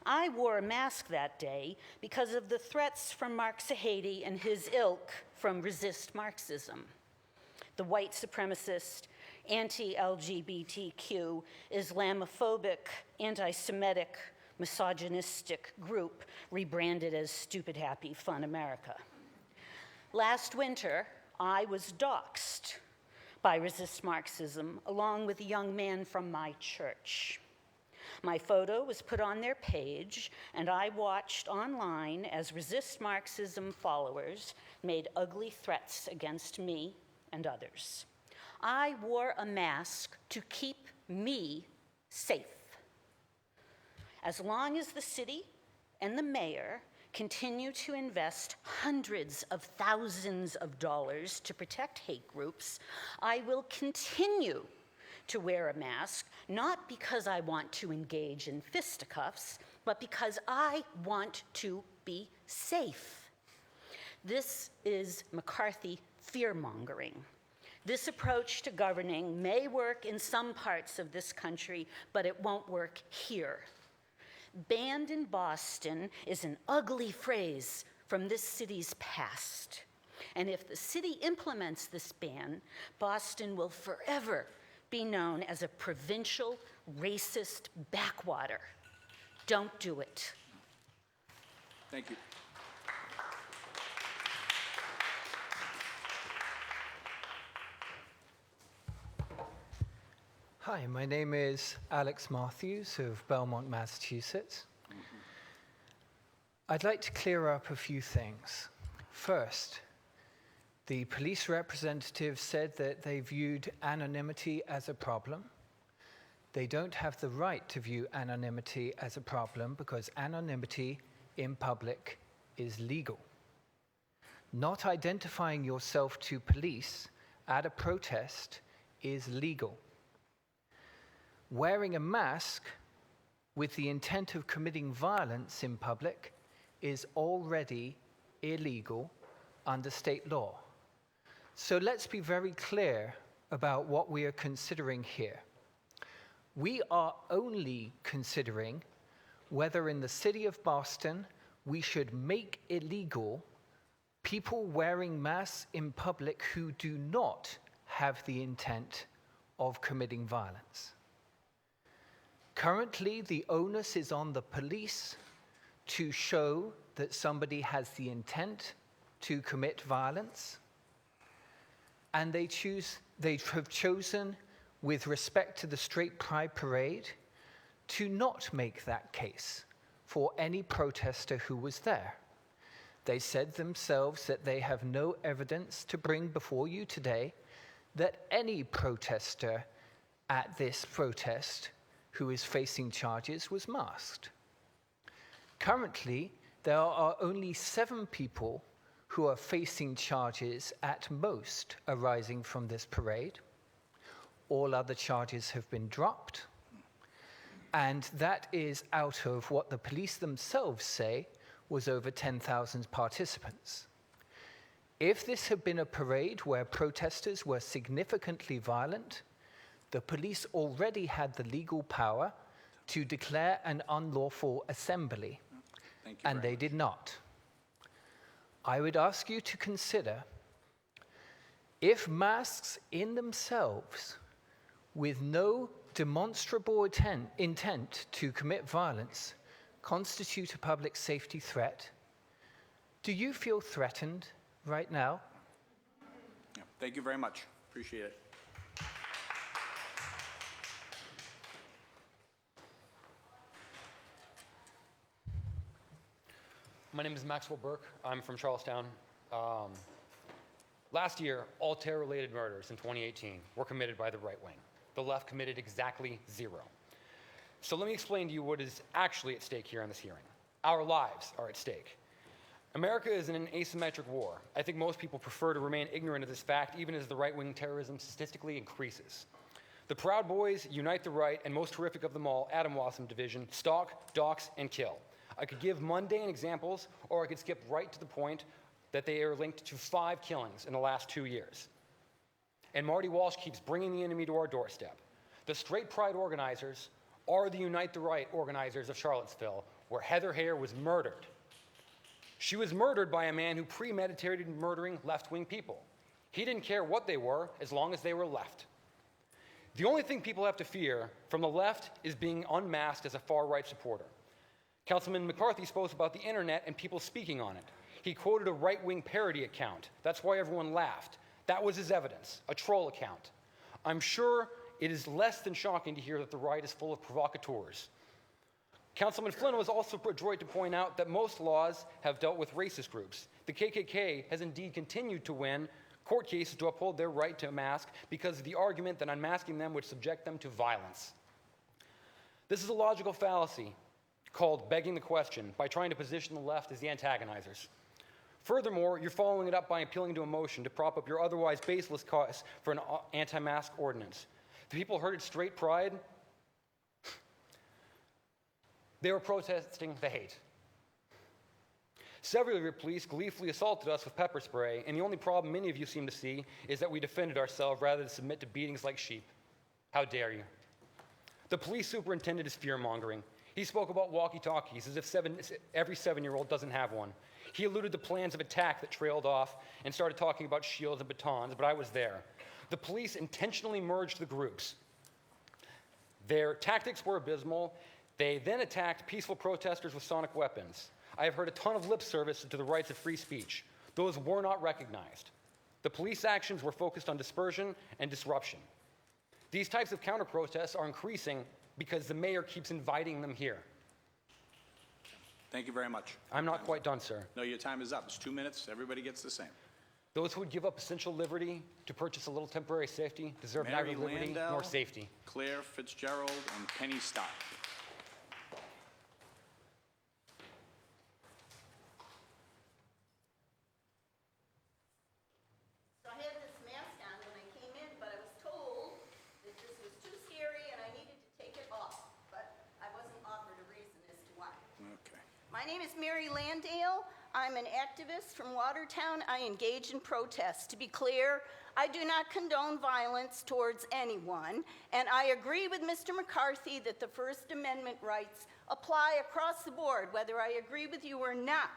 I wore a mask that day because of the threats from Mark Sahady and his ilk from Resist Marxism, the white supremacist, anti-LGBTQ, Islamophobic, anti-Semitic, misogynistic group rebranded as Stupid Happy Fun America. Last winter, I was doxxed by Resist Marxism, along with a young man from my church. My photo was put on their page, and I watched online as Resist Marxism followers made ugly threats against me and others. I wore a mask to keep me safe. As long as the city and the mayor continue to invest hundreds of thousands of dollars to protect hate groups, I will continue to wear a mask, not because I want to engage in fisticuffs, but because I want to be safe. This is McCarthy fear-mongering. This approach to governing may work in some parts of this country, but it won't work here. Banned in Boston is an ugly phrase from this city's past. And if the city implements this ban, Boston will forever be known as a provincial, racist backwater. Don't do it. Thank you. Hi, my name is Alex Matthews of Belmont, Massachusetts. I'd like to clear up a few things. First, the police representative said that they viewed anonymity as a problem. They don't have the right to view anonymity as a problem because anonymity in public is legal. Not identifying yourself to police at a protest is legal. Wearing a mask with the intent of committing violence in public is already illegal under state law. So let's be very clear about what we are considering here. We are only considering whether in the city of Boston we should make illegal people wearing masks in public who do not have the intent of committing violence. Currently, the onus is on the police to show that somebody has the intent to commit violence, and they have chosen, with respect to the Straight Pride Parade, to not make that case for any protester who was there. They said themselves that they have no evidence to bring before you today that any protester at this protest who is facing charges was masked. Currently, there are only 7 people who are facing charges at most arising from this parade. All other charges have been dropped, and that is out of what the police themselves say was over 10,000 participants. If this had been a parade where protesters were significantly violent, the police already had the legal power to declare an unlawful assembly, and they did not. I would ask you to consider if masks in themselves, with no demonstrable intent to commit violence, constitute a public safety threat. Do you feel threatened right now? Yeah, thank you very much. Appreciate it. My name is Maxwell Burke. I'm from Charlestown. Last year, all terror-related murders in 2018 were committed by the right wing. The left committed exactly 0. So let me explain to you what is actually at stake here in this hearing. Our lives are at stake. America is in an asymmetric war. I think most people prefer to remain ignorant of this fact, even as the right-wing terrorism statistically increases. The Proud Boys unite the right, and most horrific of them all, Adam Wasson division, stalk, dox, and kill. I could give mundane examples, or I could skip right to the point that they are linked to 5 killings in the last 2 years. And Marty Walsh keeps bringing the enemy to our doorstep. The Straight Pride organizers are the Unite the Right organizers of Charlottesville, where Heather Heyer was murdered. She was murdered by a man who premeditated murdering left-wing people. He didn't care what they were, as long as they were left. The only thing people have to fear from the left is being unmasked as a far-right supporter. Councilman Mccarthy spoke about the internet and people speaking on it. He quoted a right-wing parody account. That's why everyone laughed. That was his evidence, a troll account. I'm sure it is less than shocking to hear that the right is full of provocateurs. Councilman Flynn was also adroit to point out that most laws have dealt with racist groups. The KKK has indeed continued to win court cases to uphold their right to mask because of the argument that unmasking them would subject them to violence. This is a logical fallacy called begging the question by trying to position the left as the antagonizers. Furthermore, you're following it up by appealing to emotion to prop up your otherwise baseless cause for an anti-mask ordinance. The people heard it Straight Pride. They were protesting the hate. Several of your police gleefully assaulted us with pepper spray, and the only problem many of you seem to see is that we defended ourselves rather than submit to beatings like sheep. How dare you? The police superintendent is fear-mongering. He spoke about walkie-talkies as if every 7-year-old doesn't have one. He alluded to plans of attack that trailed off and started talking about shields and batons, but I was there. The police intentionally merged the groups. Their tactics were abysmal. They then attacked peaceful protesters with sonic weapons. I have heard a ton of lip service to the rights of free speech. Those were not recognized. The police actions were focused on dispersion and disruption. These types of counter-protests are increasing because the mayor keeps inviting them here. Thank you very much. I'm not quite done, sir. No, your time is up. It's 2 minutes. Everybody gets the same. Those who would give up essential liberty to purchase a little temporary safety deserve neither Mary liberty Landau, nor safety. Claire Fitzgerald, and Penny Stott. So I had this mask on when I came in, but I was told that this was too scary and I needed to take it off, but I wasn't offered a reason as to why. Okay. My name is Mary Landale. I'm an activist from Watertown. I engage in protests. To be clear, I do not condone violence towards anyone, and I agree with Mr. McCarthy that the First Amendment rights apply across the board, whether I agree with you or not.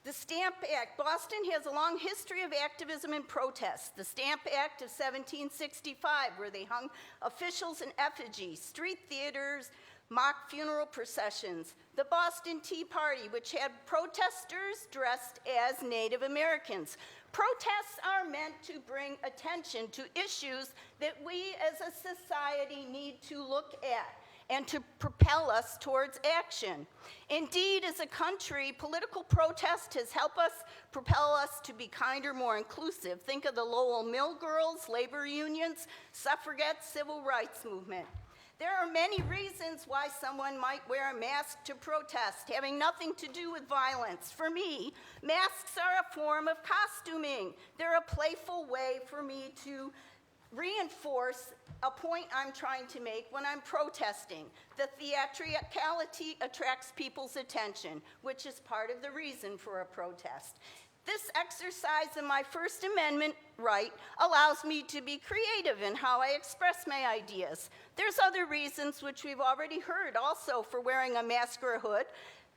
The Stamp Act. Boston has a long history of activism and protest. The Stamp Act of 1765, where they hung officials in effigy, street theaters, mock funeral processions. The Boston Tea Party, which had protesters dressed as Native Americans. Protests are meant to bring attention to issues that we as a society need to look at and to propel us towards action. Indeed, as a country, political protest has helped us propel us to be kinder, more inclusive. Think of the Lowell Mill Girls, labor unions, suffragettes, civil rights movement. There are many reasons why someone might wear a mask to protest, having nothing to do with violence. For me, masks are a form of costuming. They're a playful way for me to reinforce a point I'm trying to make when I'm protesting. The theatricality attracts people's attention, which is part of the reason for a protest. This exercise of my First Amendment right allows me to be creative in how I express my ideas. There's other reasons which we've already heard also for wearing a mask or a hood,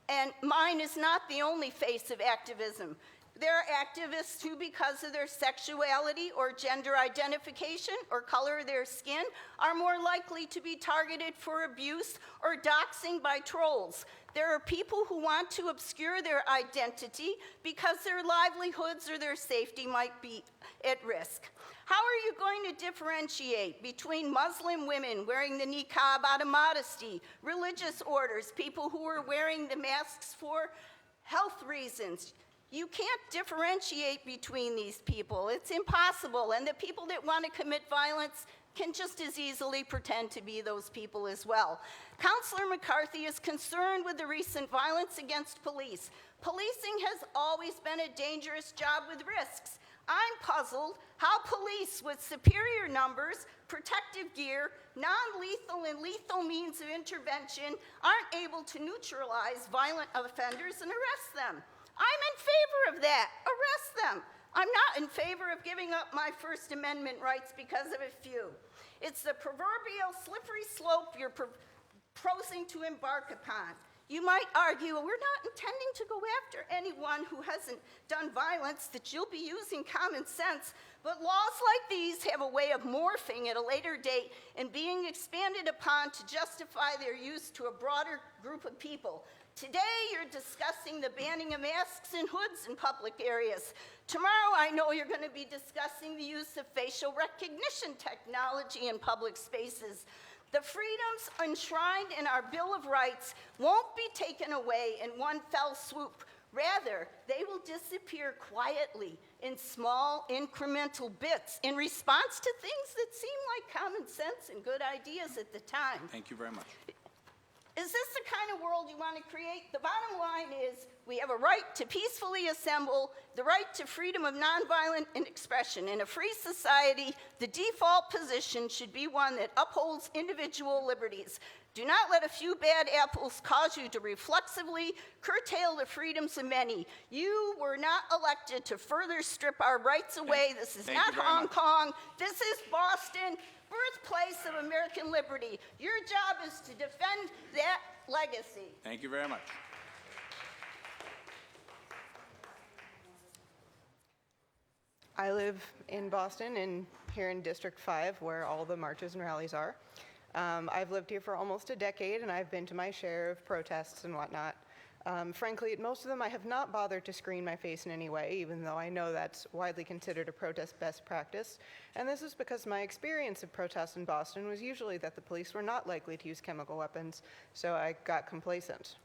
and mine is not the only face of activism. There are activists who, because of their sexuality or gender identification or color of their skin, are more likely to be targeted for abuse or doxing by trolls. There are people who want to obscure their identity because their livelihoods or their safety might be at risk. How are you going to differentiate between Muslim women wearing the niqab out of modesty, religious orders, people who are wearing the masks for health reasons? You can't differentiate between these people. It's impossible. And the people that want to commit violence can just as easily pretend to be those people as well. Councilor Mccarthy is concerned with the recent violence against police. Policing has always been a dangerous job with risks. I'm puzzled how police with superior numbers, protective gear, non-lethal and lethal means of intervention aren't able to neutralize violent offenders and arrest them. I'm in favor of that. Arrest them. I'm not in favor of giving up my First Amendment rights because of a few. It's the proverbial slippery slope you're proposing to embark upon. You might argue, well, we're not intending to go after anyone who hasn't done violence, that you'll be using common sense, but laws like these have a way of morphing at a later date and being expanded upon to justify their use to a broader group of people. Today, you're discussing the banning of masks and hoods in public areas. Tomorrow, I know you're going to be discussing the use of facial recognition technology in public spaces. The freedoms enshrined in our Bill of Rights won't be taken away in one fell swoop. Rather, they will disappear quietly in small incremental bits in response to things that seem like common sense and good ideas at the time. Thank you very much. Is this the kind of world you want to create? The bottom line is we have a right to peacefully assemble, the right to freedom of nonviolent expression. In a free society, the default position should be one that upholds individual liberties. Do not let a few bad apples cause you to reflexively curtail the freedoms of many. You were not elected to further strip our rights away. This is not Hong Kong. This is Boston, birthplace of American liberty. Your job is to defend that legacy. Thank you very much. I live in Boston and here in District 5 where all the marches and rallies are. I've lived here for almost a decade and I've been to my share of protests and whatnot. Frankly, at most of them I have not bothered to screen my face in any way, even though I know that's widely considered a protest best practice. And this is because my experience of protests in Boston was usually that the police were not likely to use chemical weapons, so I got complacent.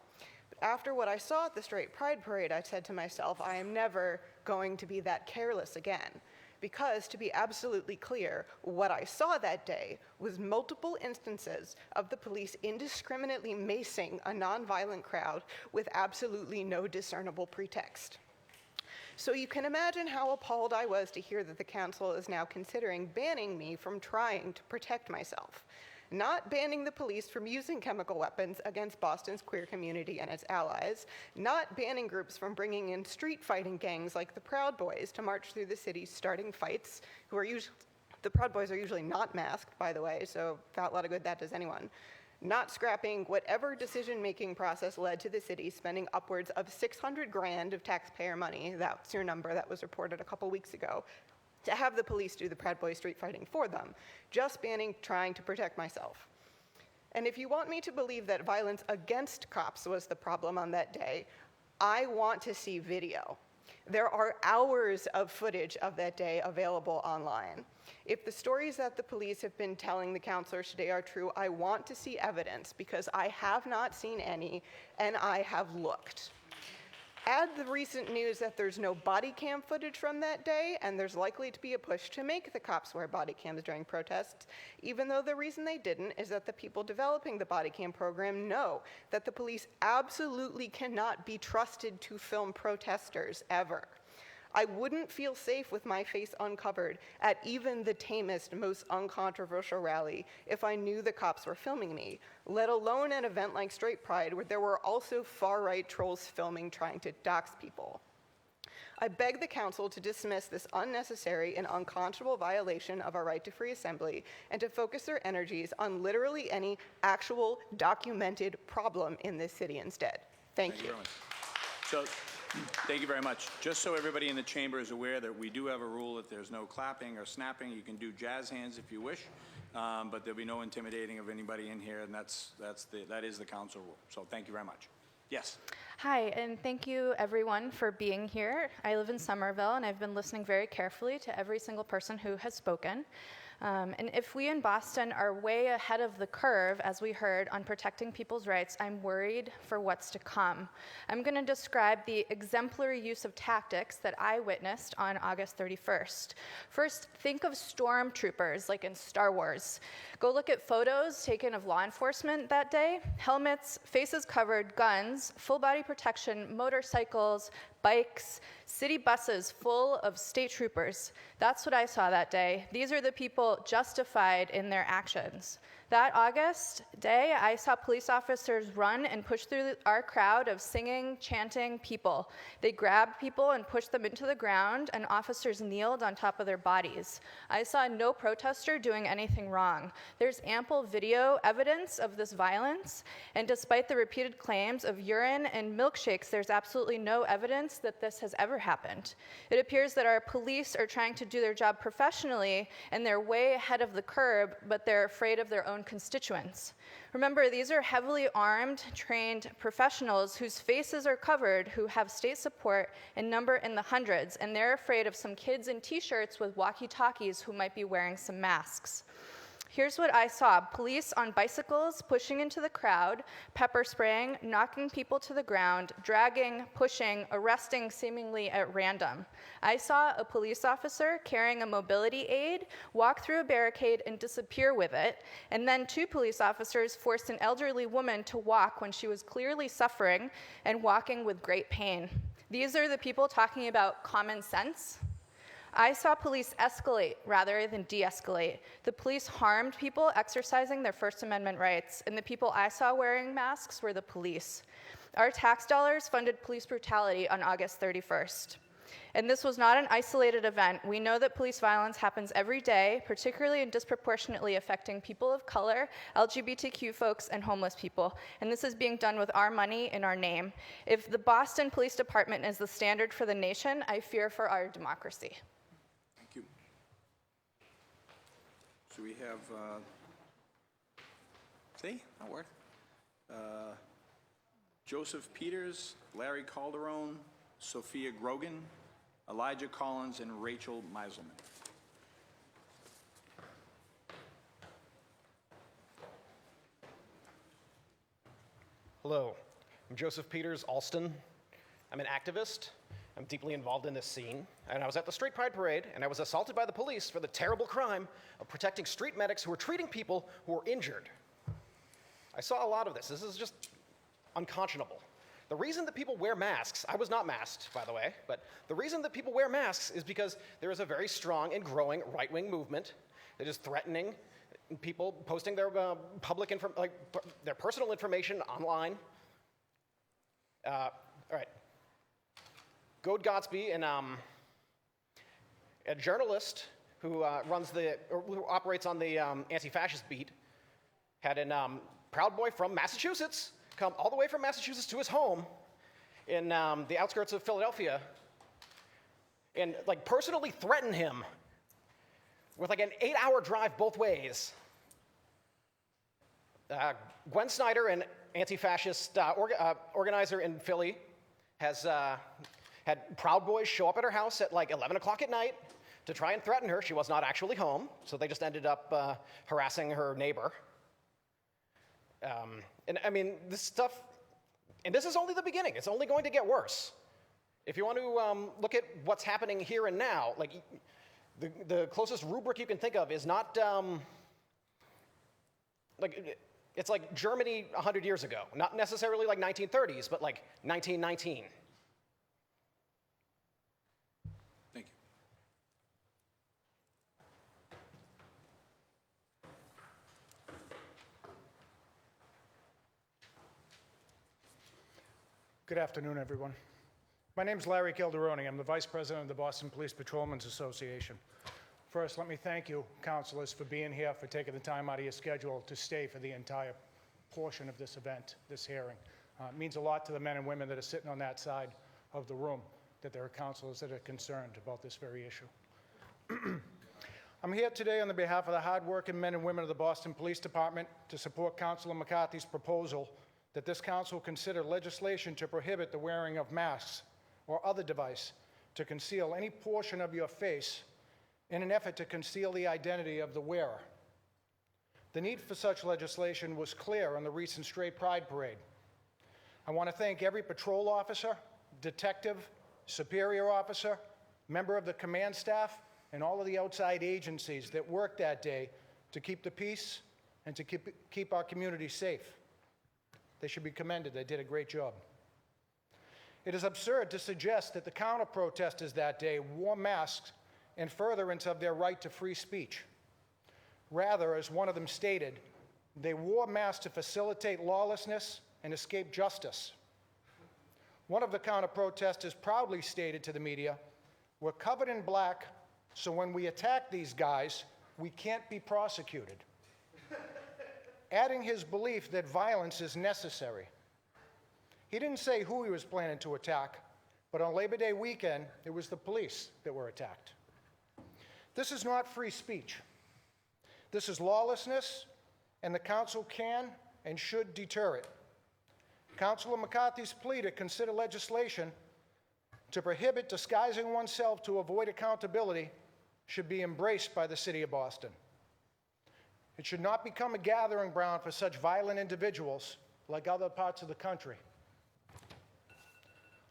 But after what I saw at the Straight Pride Parade, I said to myself, I am never going to be that careless again. Because, to be absolutely clear, what I saw that day was multiple instances of the police indiscriminately macing a nonviolent crowd with absolutely no discernible pretext. So you can imagine how appalled I was to hear that the council is now considering banning me from trying to protect myself. not banning the police from using chemical weapons against Boston's queer community and its allies, not banning groups from bringing in street fighting gangs like the Proud Boys to march through the city starting fights, who are usually, the Proud Boys are usually not masked, by the way, so a lot of good that does anyone. Not scrapping whatever decision-making process led to the city spending upwards of $600 grand of taxpayer money, that's your number that was reported a couple weeks ago, to have the police do the Proud Boys street fighting for them, just banning trying to protect myself. And if you want me to believe that violence against cops was the problem on that day, I want to see video. There are hours of footage of that day available online. If the stories that the police have been telling the councilors today are true, I want to see evidence because I have not seen any and I have looked. Add the recent news that there's no body cam footage from that day, and there's likely to be a push to make the cops wear body cams during protests, even though the reason they didn't is that the people developing the body cam program know that the police absolutely cannot be trusted to film protesters, ever. I wouldn't feel safe with my face uncovered at even the tamest, most uncontroversial rally if I knew the cops were filming me, let alone an event like Straight Pride where there were also far-right trolls filming trying to dox people. I beg the council to dismiss this unnecessary and unconscionable violation of our right to free assembly and to focus their energies on literally any actual documented problem in this city instead. Thank you. Very much. So, thank you very much. Just so everybody in the chamber is aware that we do have a rule that there's no clapping or snapping. You can do jazz hands if you wish, but there'll be no intimidating of anybody in here, and that is the council rule. So thank you very much. Yes. Hi, and thank you everyone for being here. I live in Somerville, and I've been listening very carefully to every single person who has spoken. And if we in Boston are way ahead of the curve, as we heard, on protecting people's rights, I'm worried for what's to come. I'm going to describe the exemplary use of tactics that I witnessed on August 31st. First, think of stormtroopers, like in Star Wars. Go look at photos taken of law enforcement that day. Helmets, faces covered, guns, full body protection, motorcycles, bikes, city buses full of state troopers. That's what I saw that day. These are the people justified in their actions. That August day, I saw police officers run and push through our crowd of singing, chanting people. They grabbed people and pushed them into the ground, and officers kneeled on top of their bodies. I saw no protester doing anything wrong. There's ample video evidence of this violence, and despite the repeated claims of urine and milkshakes, there's absolutely no evidence that this has ever happened. It appears that our police are trying to do their job professionally, and they're way ahead of the curve, but they're afraid of their own constituents. Remember, these are heavily armed, trained professionals whose faces are covered, who have state support and number in the hundreds, and they're afraid of some kids in t-shirts with walkie-talkies who might be wearing some masks. Here's what I saw. Police on bicycles pushing into the crowd, pepper spraying, knocking people to the ground, dragging, pushing, arresting seemingly at random. I saw a police officer carrying a mobility aid walk through a barricade and disappear with it, and then two police officers forced an elderly woman to walk when she was clearly suffering and walking with great pain. These are the people talking about common sense. I saw police escalate rather than de-escalate. The police harmed people exercising their First Amendment rights, and the people I saw wearing masks were the police. Our tax dollars funded police brutality on August 31st. And this was not an isolated event. We know that police violence happens every day, particularly and disproportionately affecting people of color, LGBTQ folks, and homeless people. And this is being done with our money in our name. If the Boston Police Department is the standard for the nation, I fear for our democracy. So we have, that worked. Joseph Peters, Larry Calderoni, Sophia Grogan, Elijah Collins, and Rachel Meiselman. Hello, I'm Joseph Peters, Alston. I'm an activist. I'm deeply involved in this scene, and I was at the Street Pride Parade, and I was assaulted by the police for the terrible crime of protecting street medics who were treating people who were injured. I saw a lot of this. This is just unconscionable. The reason that people wear masks, I was not masked, by the way, but the reason that people wear masks is because there is a very strong and growing right-wing movement that is threatening people posting their their personal information online. All right. Gode Gotsby, and a journalist who who operates on the anti-fascist beat, had a Proud Boy from Massachusetts come all the way from Massachusetts to his home in the outskirts of Philadelphia, and like personally threaten him with like an 8-hour drive both ways. Gwen Snyder, an anti-fascist organizer in Philly, has had Proud Boys show up at her house at like 11 o'clock at night to try and threaten her. She was not actually home, so they just ended up harassing her neighbor. And I mean, this stuff, and this is only the beginning. It's only going to get worse. If you want to look at what's happening here and now, like the closest rubric you can think of is not it's like Germany 100 years ago. Not necessarily like 1930s, but like 1919. Thank you. Good afternoon, everyone. My name is Larry Calderoni. I'm the Vice President of the Boston Police Patrolmen's Association. First, let me thank you, councilors, for being here, for taking the time out of your schedule to stay for the entire portion of this event, this hearing. It means a lot to the men and women that are sitting on that side of the room, that there are councilors that are concerned about this very issue. I'm here today on the behalf of the hardworking men and women of the Boston Police Department to support Councilor McCarthy's proposal that this council consider legislation to prohibit the wearing of masks or other device to conceal any portion of your face in an effort to conceal the identity of the wearer. The need for such legislation was clear on the recent Straight Pride Parade. I want to thank every patrol officer, detective, superior officer, member of the command staff, and all of the outside agencies that worked that day to keep the peace and to keep our community safe. They should be commended. They did a great job. It is absurd to suggest that the counter-protesters that day wore masks in furtherance of their right to free speech. Rather, as one of them stated, they wore masks to facilitate lawlessness and escape justice. One of the counter-protesters proudly stated to the media, "We're covered in black, so when we attack these guys, we can't be prosecuted," adding his belief that violence is necessary. He didn't say who he was planning to attack, but on Labor Day weekend, it was the police that were attacked. This is not free speech. This is lawlessness, and the council can and should deter it. Councilor McCarthy's plea to consider legislation to prohibit disguising oneself to avoid accountability should be embraced by the city of Boston. It should not become a gathering ground for such violent individuals like other parts of the country.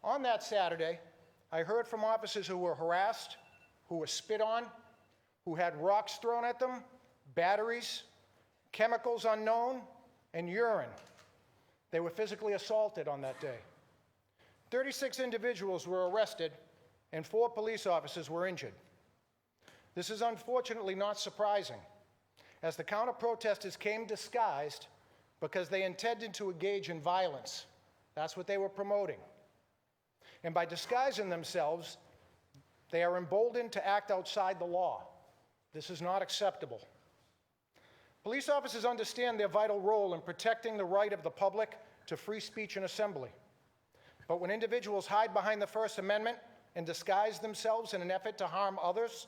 On that Saturday, I heard from officers who were harassed, who were spit on, who had rocks thrown at them, batteries, chemicals unknown, and urine. They were physically assaulted on that day. 36 individuals were arrested, and 4 police officers were injured. This is unfortunately not surprising, as the counter-protesters came disguised because they intended to engage in violence. That's what they were promoting. And by disguising themselves, they are emboldened to act outside the law. This is not acceptable. Police officers understand their vital role in protecting the right of the public to free speech and assembly. But when individuals hide behind the First Amendment and disguise themselves in an effort to harm others,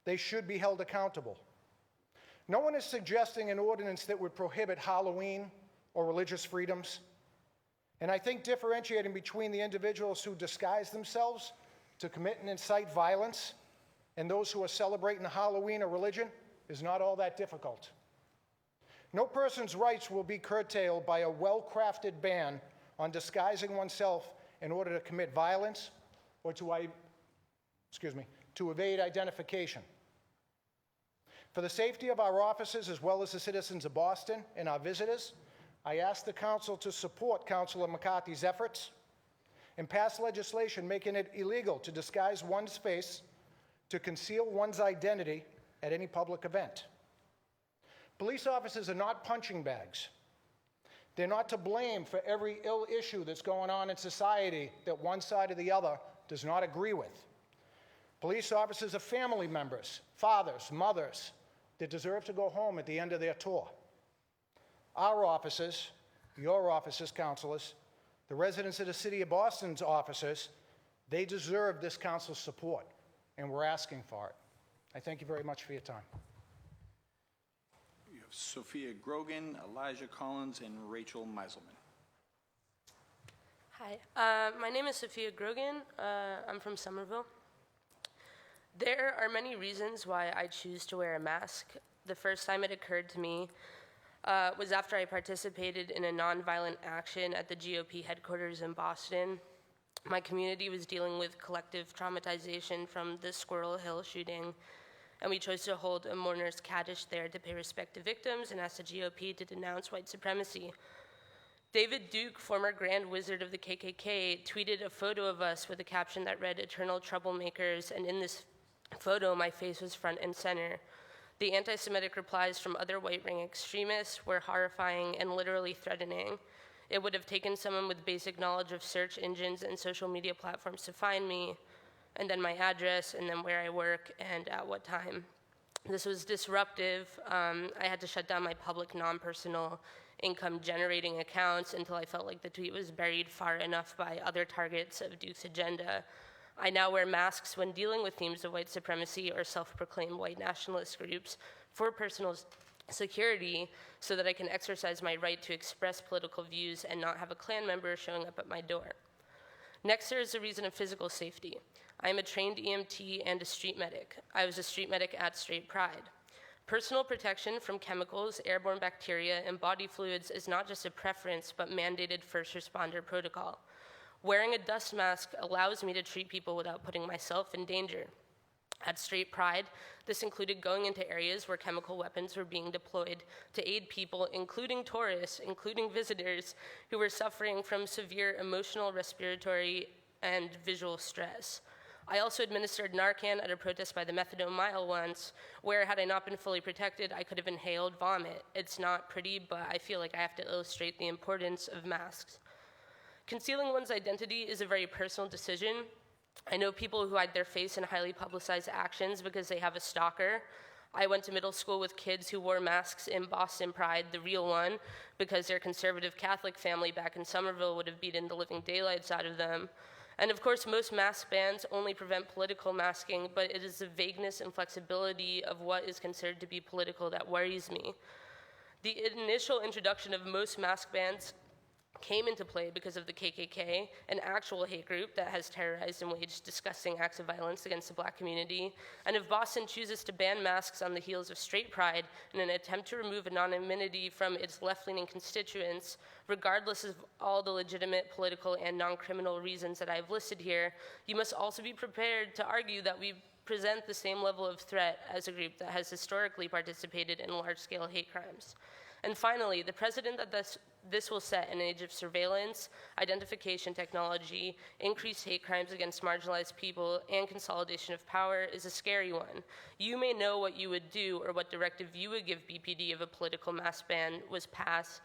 they should be held accountable. No one is suggesting an ordinance that would prohibit Halloween or religious freedoms. And I think differentiating between the individuals who disguise themselves to commit and incite violence and those who are celebrating Halloween or religion is not all that difficult. No person's rights will be curtailed by a well-crafted ban on disguising oneself in order to commit violence or to evade identification. For the safety of our officers as well as the citizens of Boston and our visitors, I ask the council to support Councilor McCarthy's efforts and pass legislation making it illegal to disguise one's face to conceal one's identity at any public event. Police officers are not punching bags. They're not to blame for every ill issue that's going on in society that one side or the other does not agree with. Police officers are family members, fathers, mothers, that deserve to go home at the end of their tour. Our officers, your officers, councilors, the residents of the City of Boston's officers, they deserve this council's support, and we're asking for it. I thank you very much for your time. You have Sophia Grogan, Elijah Collins, and Rachel Meiselman. Hi, my name is Sophia Grogan. I'm from Somerville. There are many reasons why I choose to wear a mask. The first time it occurred to me was after I participated in a nonviolent action at the GOP headquarters in Boston. My community was dealing with collective traumatization from the Squirrel Hill shooting, and we chose to hold a mourner's kaddish there to pay respect to victims and ask the GOP to denounce white supremacy. David Duke, former Grand Wizard of the KKK, tweeted a photo of us with a caption that read, "Eternal Troublemakers," and in this photo, my face was front and center. The anti-Semitic replies from other right-wing extremists were horrifying and literally threatening. It would have taken someone with basic knowledge of search engines and social media platforms to find me, and then my address, and then where I work, and at what time. This was disruptive. I had to shut down my public, non-personal income-generating accounts until I felt like the tweet was buried far enough by other targets of Duke's agenda. I now wear masks when dealing with themes of white supremacy or self-proclaimed white nationalist groups for personal security so that I can exercise my right to express political views and not have a Klan member showing up at my door. Next, there is the reason of physical safety. I am a trained EMT and a street medic. I was a street medic at Straight Pride. Personal protection from chemicals, airborne bacteria, and body fluids is not just a preference, but mandated first responder protocol. Wearing a dust mask allows me to treat people without putting myself in danger. At Straight Pride, this included going into areas where chemical weapons were being deployed to aid people, including tourists, including visitors, who were suffering from severe emotional, respiratory, and visual stress. I also administered Narcan at a protest by the Methadone Mile once, where had I not been fully protected, I could have inhaled vomit. It's not pretty, but I feel like I have to illustrate the importance of masks. Concealing one's identity is a very personal decision. I know people who hide their face in highly publicized actions because they have a stalker. I went to middle school with kids who wore masks in Boston Pride, the real one, because their conservative Catholic family back in Somerville would have beaten the living daylights out of them. And of course, most mask bans only prevent political masking, but it is the vagueness and flexibility of what is considered to be political that worries me. The initial introduction of most mask bans came into play because of the KKK, an actual hate group that has terrorized and waged disgusting acts of violence against the Black community. And if Boston chooses to ban masks on the heels of Straight Pride in an attempt to remove anonymity from its left-leaning constituents, regardless of all the legitimate political and non-criminal reasons that I've listed here, you must also be prepared to argue that we present the same level of threat as a group that has historically participated in large-scale hate crimes. And finally, the precedent that this will set in an age of surveillance, identification technology, increased hate crimes against marginalized people, and consolidation of power is a scary one. You may know what you would do or what directive you would give BPD if a political mask ban was passed,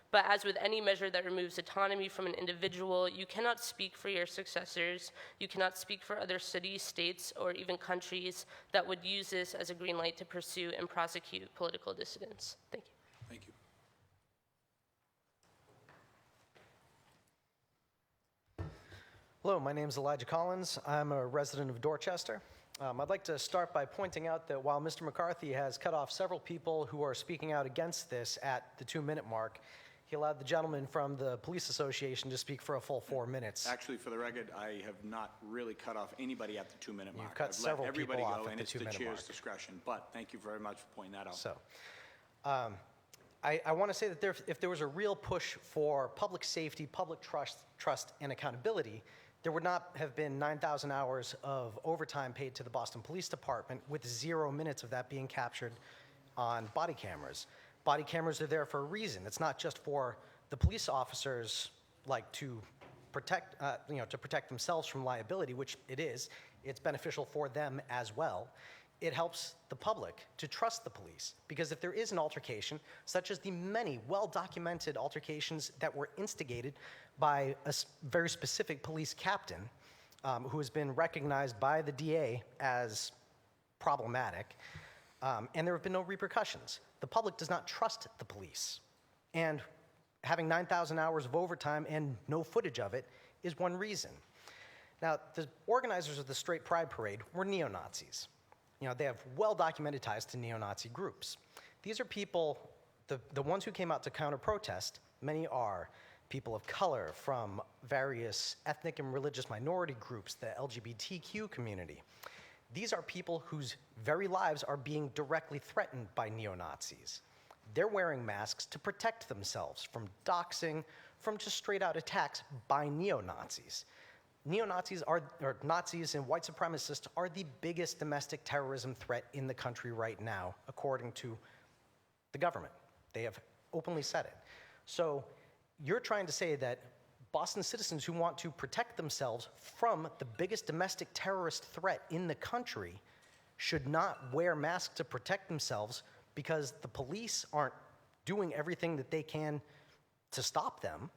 but as with any measure that removes autonomy from an individual, you cannot speak for your successors, you cannot speak for other cities, states, or even countries that would use this as a green light to pursue and prosecute political dissidents. Thank you. Thank you. Hello, my name is Elijah Collins. I'm a resident of Dorchester. I'd like to start by pointing out that while Mr. McCarthy has cut off several people who are speaking out against this at the 2-minute mark, he allowed the gentleman from the Police Association to speak for a full 4 minutes. Actually, for the record, I have not really cut off anybody at the 2-minute mark. You've cut I've several let everybody people go, off and at it's the the 2-minute chair's mark. discretion. But thank you very much for pointing that out. So, I want to say that if there was a real push for public safety, public trust, and accountability, there would not have been 9,000 hours of overtime paid to the Boston Police Department, with 0 minutes of that being captured on body cameras. Body cameras are there for a reason. It's not just for the police officers, like to protect themselves from liability, which it is. It's beneficial for them as well. it helps the public to trust the police. Because if there is an altercation, such as the many well-documented altercations that were instigated by a very specific police captain who has been recognized by the DA as problematic, and there have been no repercussions. The public does not trust the police. And having 9,000 hours of overtime and no footage of it is one reason. Now, the organizers of the Straight Pride Parade were neo-Nazis. You know, they have well-documented ties to neo-Nazi groups. These are people, the ones who came out to counter-protest, many are people of color from various ethnic and religious minority groups, the LGBTQ community. These are people whose very lives are being directly threatened by neo-Nazis. They're wearing masks to protect themselves from doxing, from just straight-out attacks by neo-Nazis. Neo-Nazis or Nazis and white supremacists are the biggest domestic terrorism threat in the country right now, according to the government. They have openly said it. So you're trying to say that Boston citizens who want to protect themselves from the biggest domestic terrorist threat in the country should not wear masks to protect themselves because the police aren't doing everything that they can to stop them.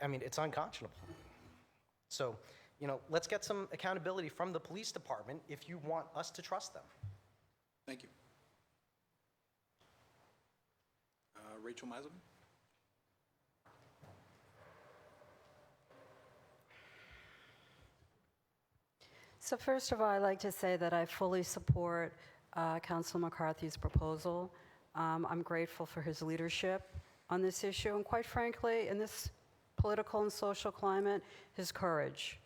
I mean, it's unconscionable. So, you know, let's get some accountability from the police department if you want us to trust them. Thank you. Rachel Maslin? So first of all, I'd like to say that I fully support Councilor McCarthy's proposal. I'm grateful for his leadership on this issue, and quite frankly, in this political and social climate, his courage.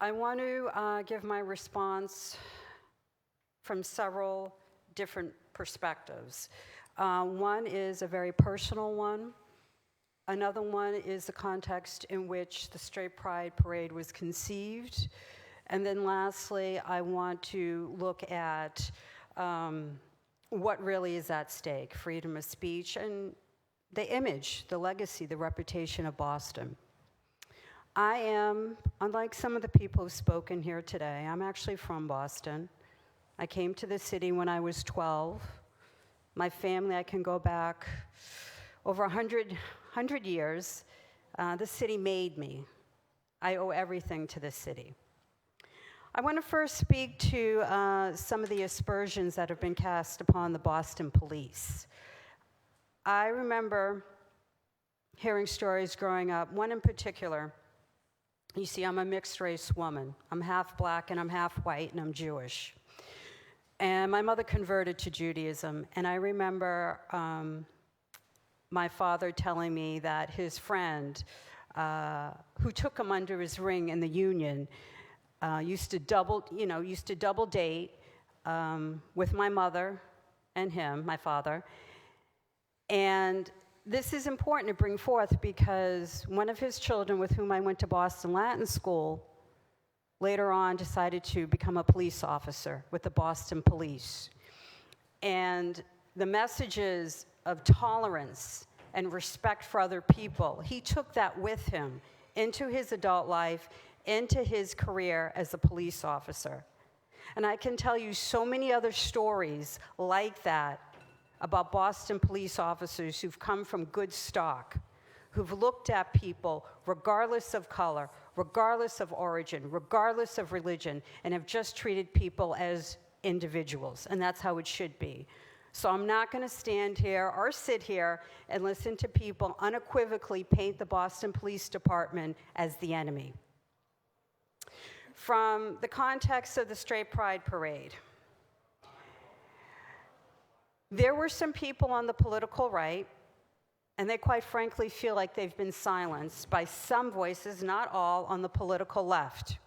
I want to give my response from several different perspectives. One is a very personal one. Another one is the context in which the Straight Pride Parade was conceived. And then lastly, I want to look at what really is at stake, freedom of speech, and the image, the legacy, the reputation of Boston. I am, unlike some of the people who've spoken here today, I'm actually from Boston. I came to the city when I was 12. My family, I can go back over 100 years. The city made me. I owe everything to the city. I want to first speak to some of the aspersions that have been cast upon the Boston police. I remember hearing stories growing up, one in particular. You see, I'm a mixed-race woman. I'm half black and I'm half white and I'm Jewish. And my mother converted to Judaism, and I remember my father telling me that his friend, who took him under his wing in the Union, used to double date with my mother and him, my father. And this is important to bring forth because one of his children with whom I went to Boston Latin School later on decided to become a police officer with the Boston Police. And the messages of tolerance and respect for other people, he took that with him into his adult life, into his career as a police officer. And I can tell you so many other stories like that about Boston police officers who've come from good stock, who've looked at people regardless of color, regardless of origin, regardless of religion, and have just treated people as individuals, and that's how it should be. So I'm not going to stand here or sit here and listen to people unequivocally paint the Boston Police Department as the enemy. From the context of the Straight Pride Parade, there were some people on the political right, and they quite frankly feel like they've been silenced by some voices, not all, on the political left.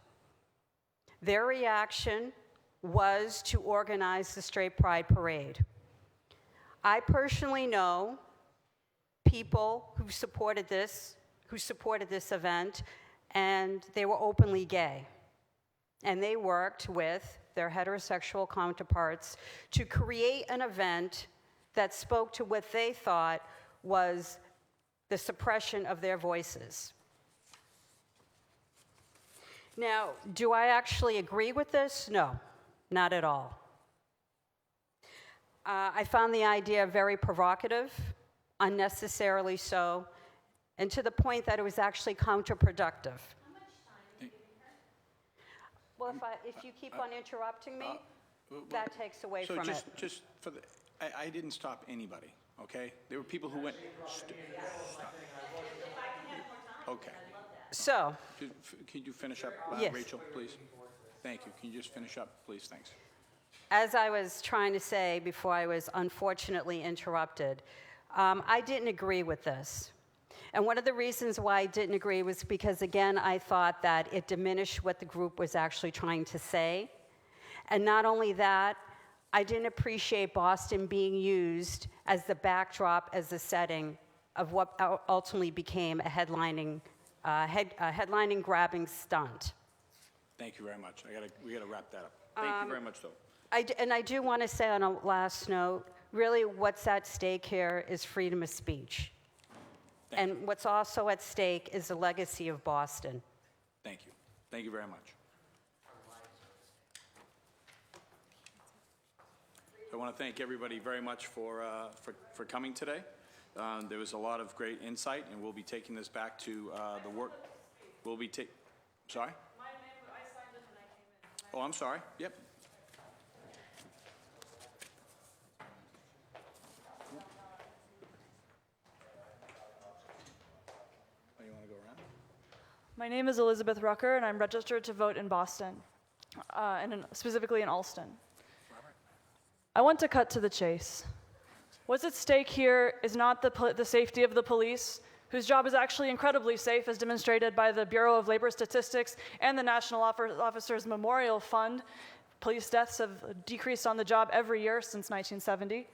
Their reaction was to organize the Straight Pride Parade. I personally know people who supported this event, and they were openly gay. And they worked with their heterosexual counterparts to create an event that spoke to what they thought was the suppression of their voices. Now, do I actually agree with this? No. Not at all. I found the idea very provocative, unnecessarily so, and to the point that it was actually counterproductive. Well, if you keep on interrupting me, that takes away So from it. just for the, I didn't stop anybody, okay? There were people who went, stop. Okay. So, Can you finish up, Yes. Rachel, please? Thank you. Can you just finish up, please? Thanks. as I was trying to say before I was unfortunately interrupted, I didn't agree with this. And one of the reasons why I didn't agree was because, again, I thought that it diminished what the group was actually trying to say. And not only that, I didn't appreciate Boston being used as the backdrop, as the setting of what ultimately became a headlining grabbing stunt. Thank you very much. We gotta wrap that up. Thank you very much, though. And I do want to say on a last note, really what's at stake here is freedom of speech. And what's also at stake is the legacy of Boston. Thank you. Thank you very much. I want to thank everybody very much for coming today. There was a lot of great insight, and we'll be taking this back to the work. We'll be sorry? My name, I signed it when I came in. Oh, I'm sorry. Yep. Oh, you want to go around? My name is Elizabeth Rucker, and I'm registered to vote in Boston, and specifically in Alston. I want to cut to the chase. What's at stake here is not the safety of the police, whose job is actually incredibly safe, as demonstrated by the Bureau of Labor Statistics and the National Officers Memorial Fund. Police deaths have decreased on the job every year since 1970.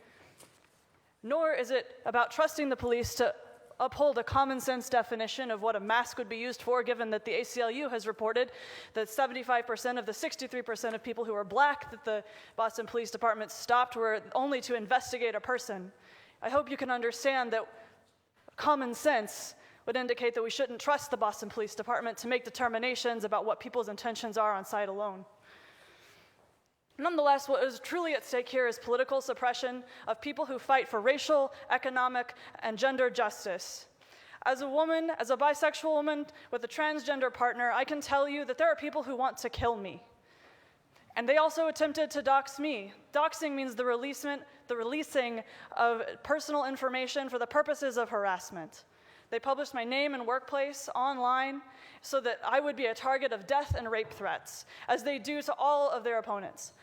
Nor is it about trusting the police to uphold a common sense definition of what a mask would be used for, given that the ACLU has reported that 75% of the 63% of people who are black that the Boston Police Department stopped were only to investigate a person. I hope you can understand that common sense would indicate that we shouldn't trust the Boston Police Department to make determinations about what people's intentions are on site alone. Nonetheless, what is truly at stake here is political suppression of people who fight for racial, economic, and gender justice. As a woman, as a bisexual woman with a transgender partner, I can tell you that there are people who want to kill me. And they also attempted to dox me. Doxing means the releasing of personal information for the purposes of harassment. They published my name and workplace online so that I would be a target of death and rape threats, as they do to all of their opponents.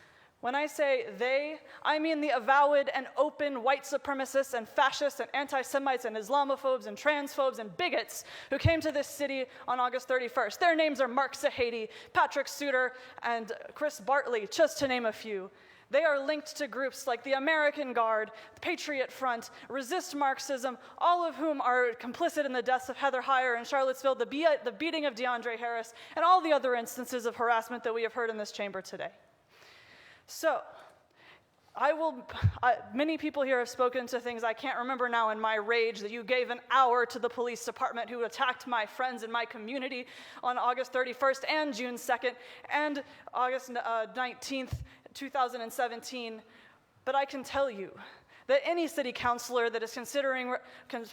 When I say they, I mean the avowed and open white supremacists and fascists and anti-Semites and Islamophobes and transphobes and bigots who came to this city on August 31st. Their names are Mark Zahedi, Patrick Suter, and Chris Bartley, just to name a few. They are linked to groups like the American Guard, the Patriot Front, Resist Marxism, all of whom are complicit in the deaths of Heather Heyer in Charlottesville, the beating of DeAndre Harris, and all the other instances of harassment that we have heard in this chamber today. So, many people here have spoken to things I can't remember now in my rage, that you gave an hour to the police department who attacked my friends in my community on August 31st and June 2nd and August 19th, 2017. But I can tell you that any city councilor that is considering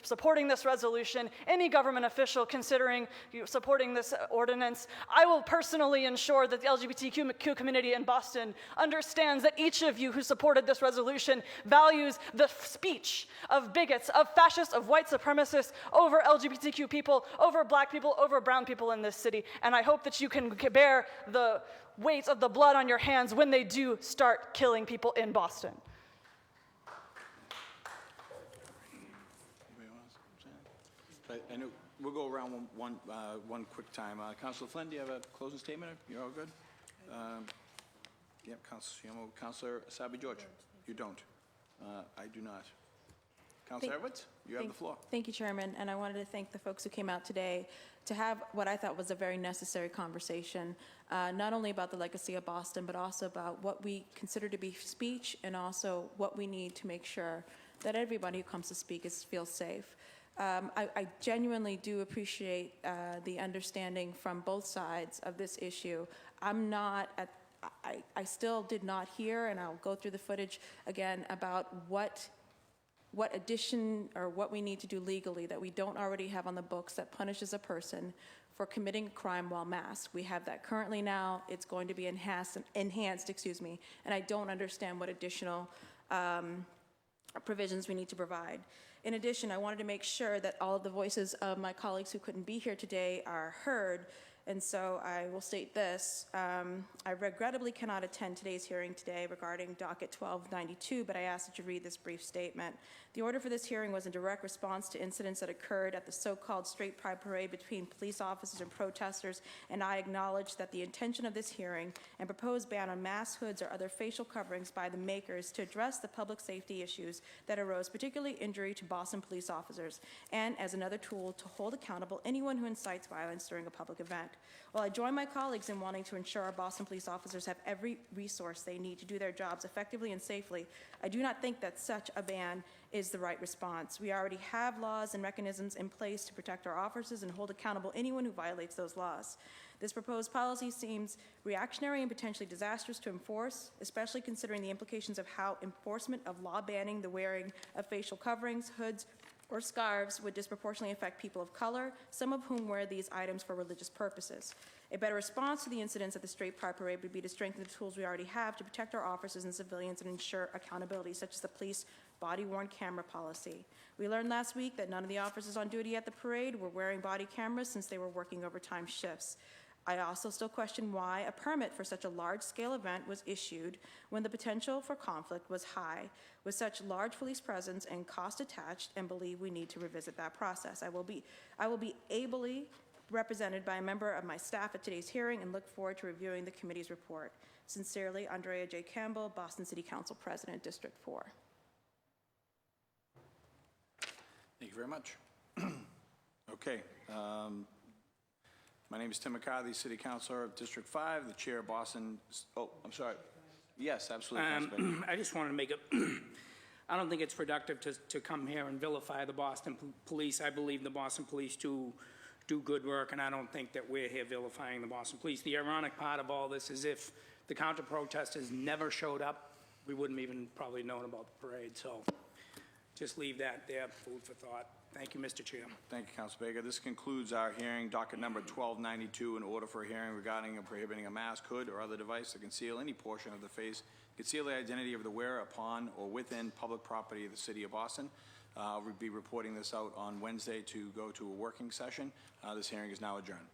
supporting this resolution, any government official considering supporting this ordinance, I will personally ensure that the LGBTQ community in Boston understands that each of you who supported this resolution values the speech of bigots, of fascists, of white supremacists over LGBTQ people, over black people, over brown people in this city. And I hope that you can bear the weight of the blood on your hands when they do start killing people in Boston. I know we'll go around one quick time. Councilor Flynn, do you have a closing statement? You're all good? Yep, Councilor Sabi George. You don't. I do not. Councilor Edwards, you have the floor. Thank you, Chairman, and I wanted to thank the folks who came out today to have what I thought was a very necessary conversation, not only about the legacy of Boston, but also about what we consider to be speech and also what we need to make sure that everybody who comes to speak feels safe. I genuinely do appreciate the understanding from both sides of this issue. I'm not I still did not hear, and I'll go through the footage again, about what addition or what we need to do legally that we don't already have on the books that punishes a person for committing a crime while masked. We have that currently now. It's going to be enhanced, and I don't understand what additional provisions we need to provide. In addition, I wanted to make sure that all of the voices of my colleagues who couldn't be here today are heard, and so I will state this. I regrettably cannot attend today's hearing today regarding Docket 1292, but I ask that you read this brief statement. The order for this hearing was in direct response to incidents that occurred at the so-called Straight Pride Parade between police officers and protesters, and I acknowledge that the intention of this hearing and proposed ban on mask, hoods, or other facial coverings by the makers to address the public safety issues that arose, particularly injury to Boston police officers, and as another tool to hold accountable anyone who incites violence during a public event. While I join my colleagues in wanting to ensure our Boston police officers have every resource they need to do their jobs effectively and safely, I do not think that such a ban is the right response. We already have laws and mechanisms in place to protect our officers and hold accountable anyone who violates those laws. This proposed policy seems reactionary and potentially disastrous to enforce, especially considering the implications of how enforcement of law banning the wearing of facial coverings, hoods, or scarves would disproportionately affect people of color, some of whom wear these items for religious purposes. A better response to the incidents at the Straight Pride Parade would be to strengthen the tools we already have to protect our officers and civilians and ensure accountability, such as the police body-worn camera policy. We learned last week that none of the officers on duty at the parade were wearing body cameras since they were working overtime shifts. I also still question why a permit for such a large-scale event was issued when the potential for conflict was high. With such large police presence and cost attached, and believe we need to revisit that process. I will be ably represented by a member of my staff at today's hearing and look forward to reviewing the committee's report. Sincerely, Andrea J. Campbell, Boston City Council President, District 4. Thank you very much. Okay. My name is Tim Mccarthy, City Councilor of District 5, the Chair of Boston. Oh, I'm sorry. Yes, absolutely. I just wanted to make it, I don't think it's productive to come here and vilify the Boston police. I believe the Boston police do good work, and I don't think that we're here vilifying the Boston police. The ironic part of all this is if the counter-protesters never showed up, we wouldn't even probably known about the parade. So just leave that there, food for thought. Thank you, Mr. Chair. Thank you, Councilor Baker. This concludes our hearing, docket number 1292, in order for a hearing regarding prohibiting a mask, hood, or other device to conceal any portion of the face, conceal the identity of the wearer upon or within public property of the City of Boston. I'll be reporting this out on Wednesday to go to a working session. This hearing is now adjourned.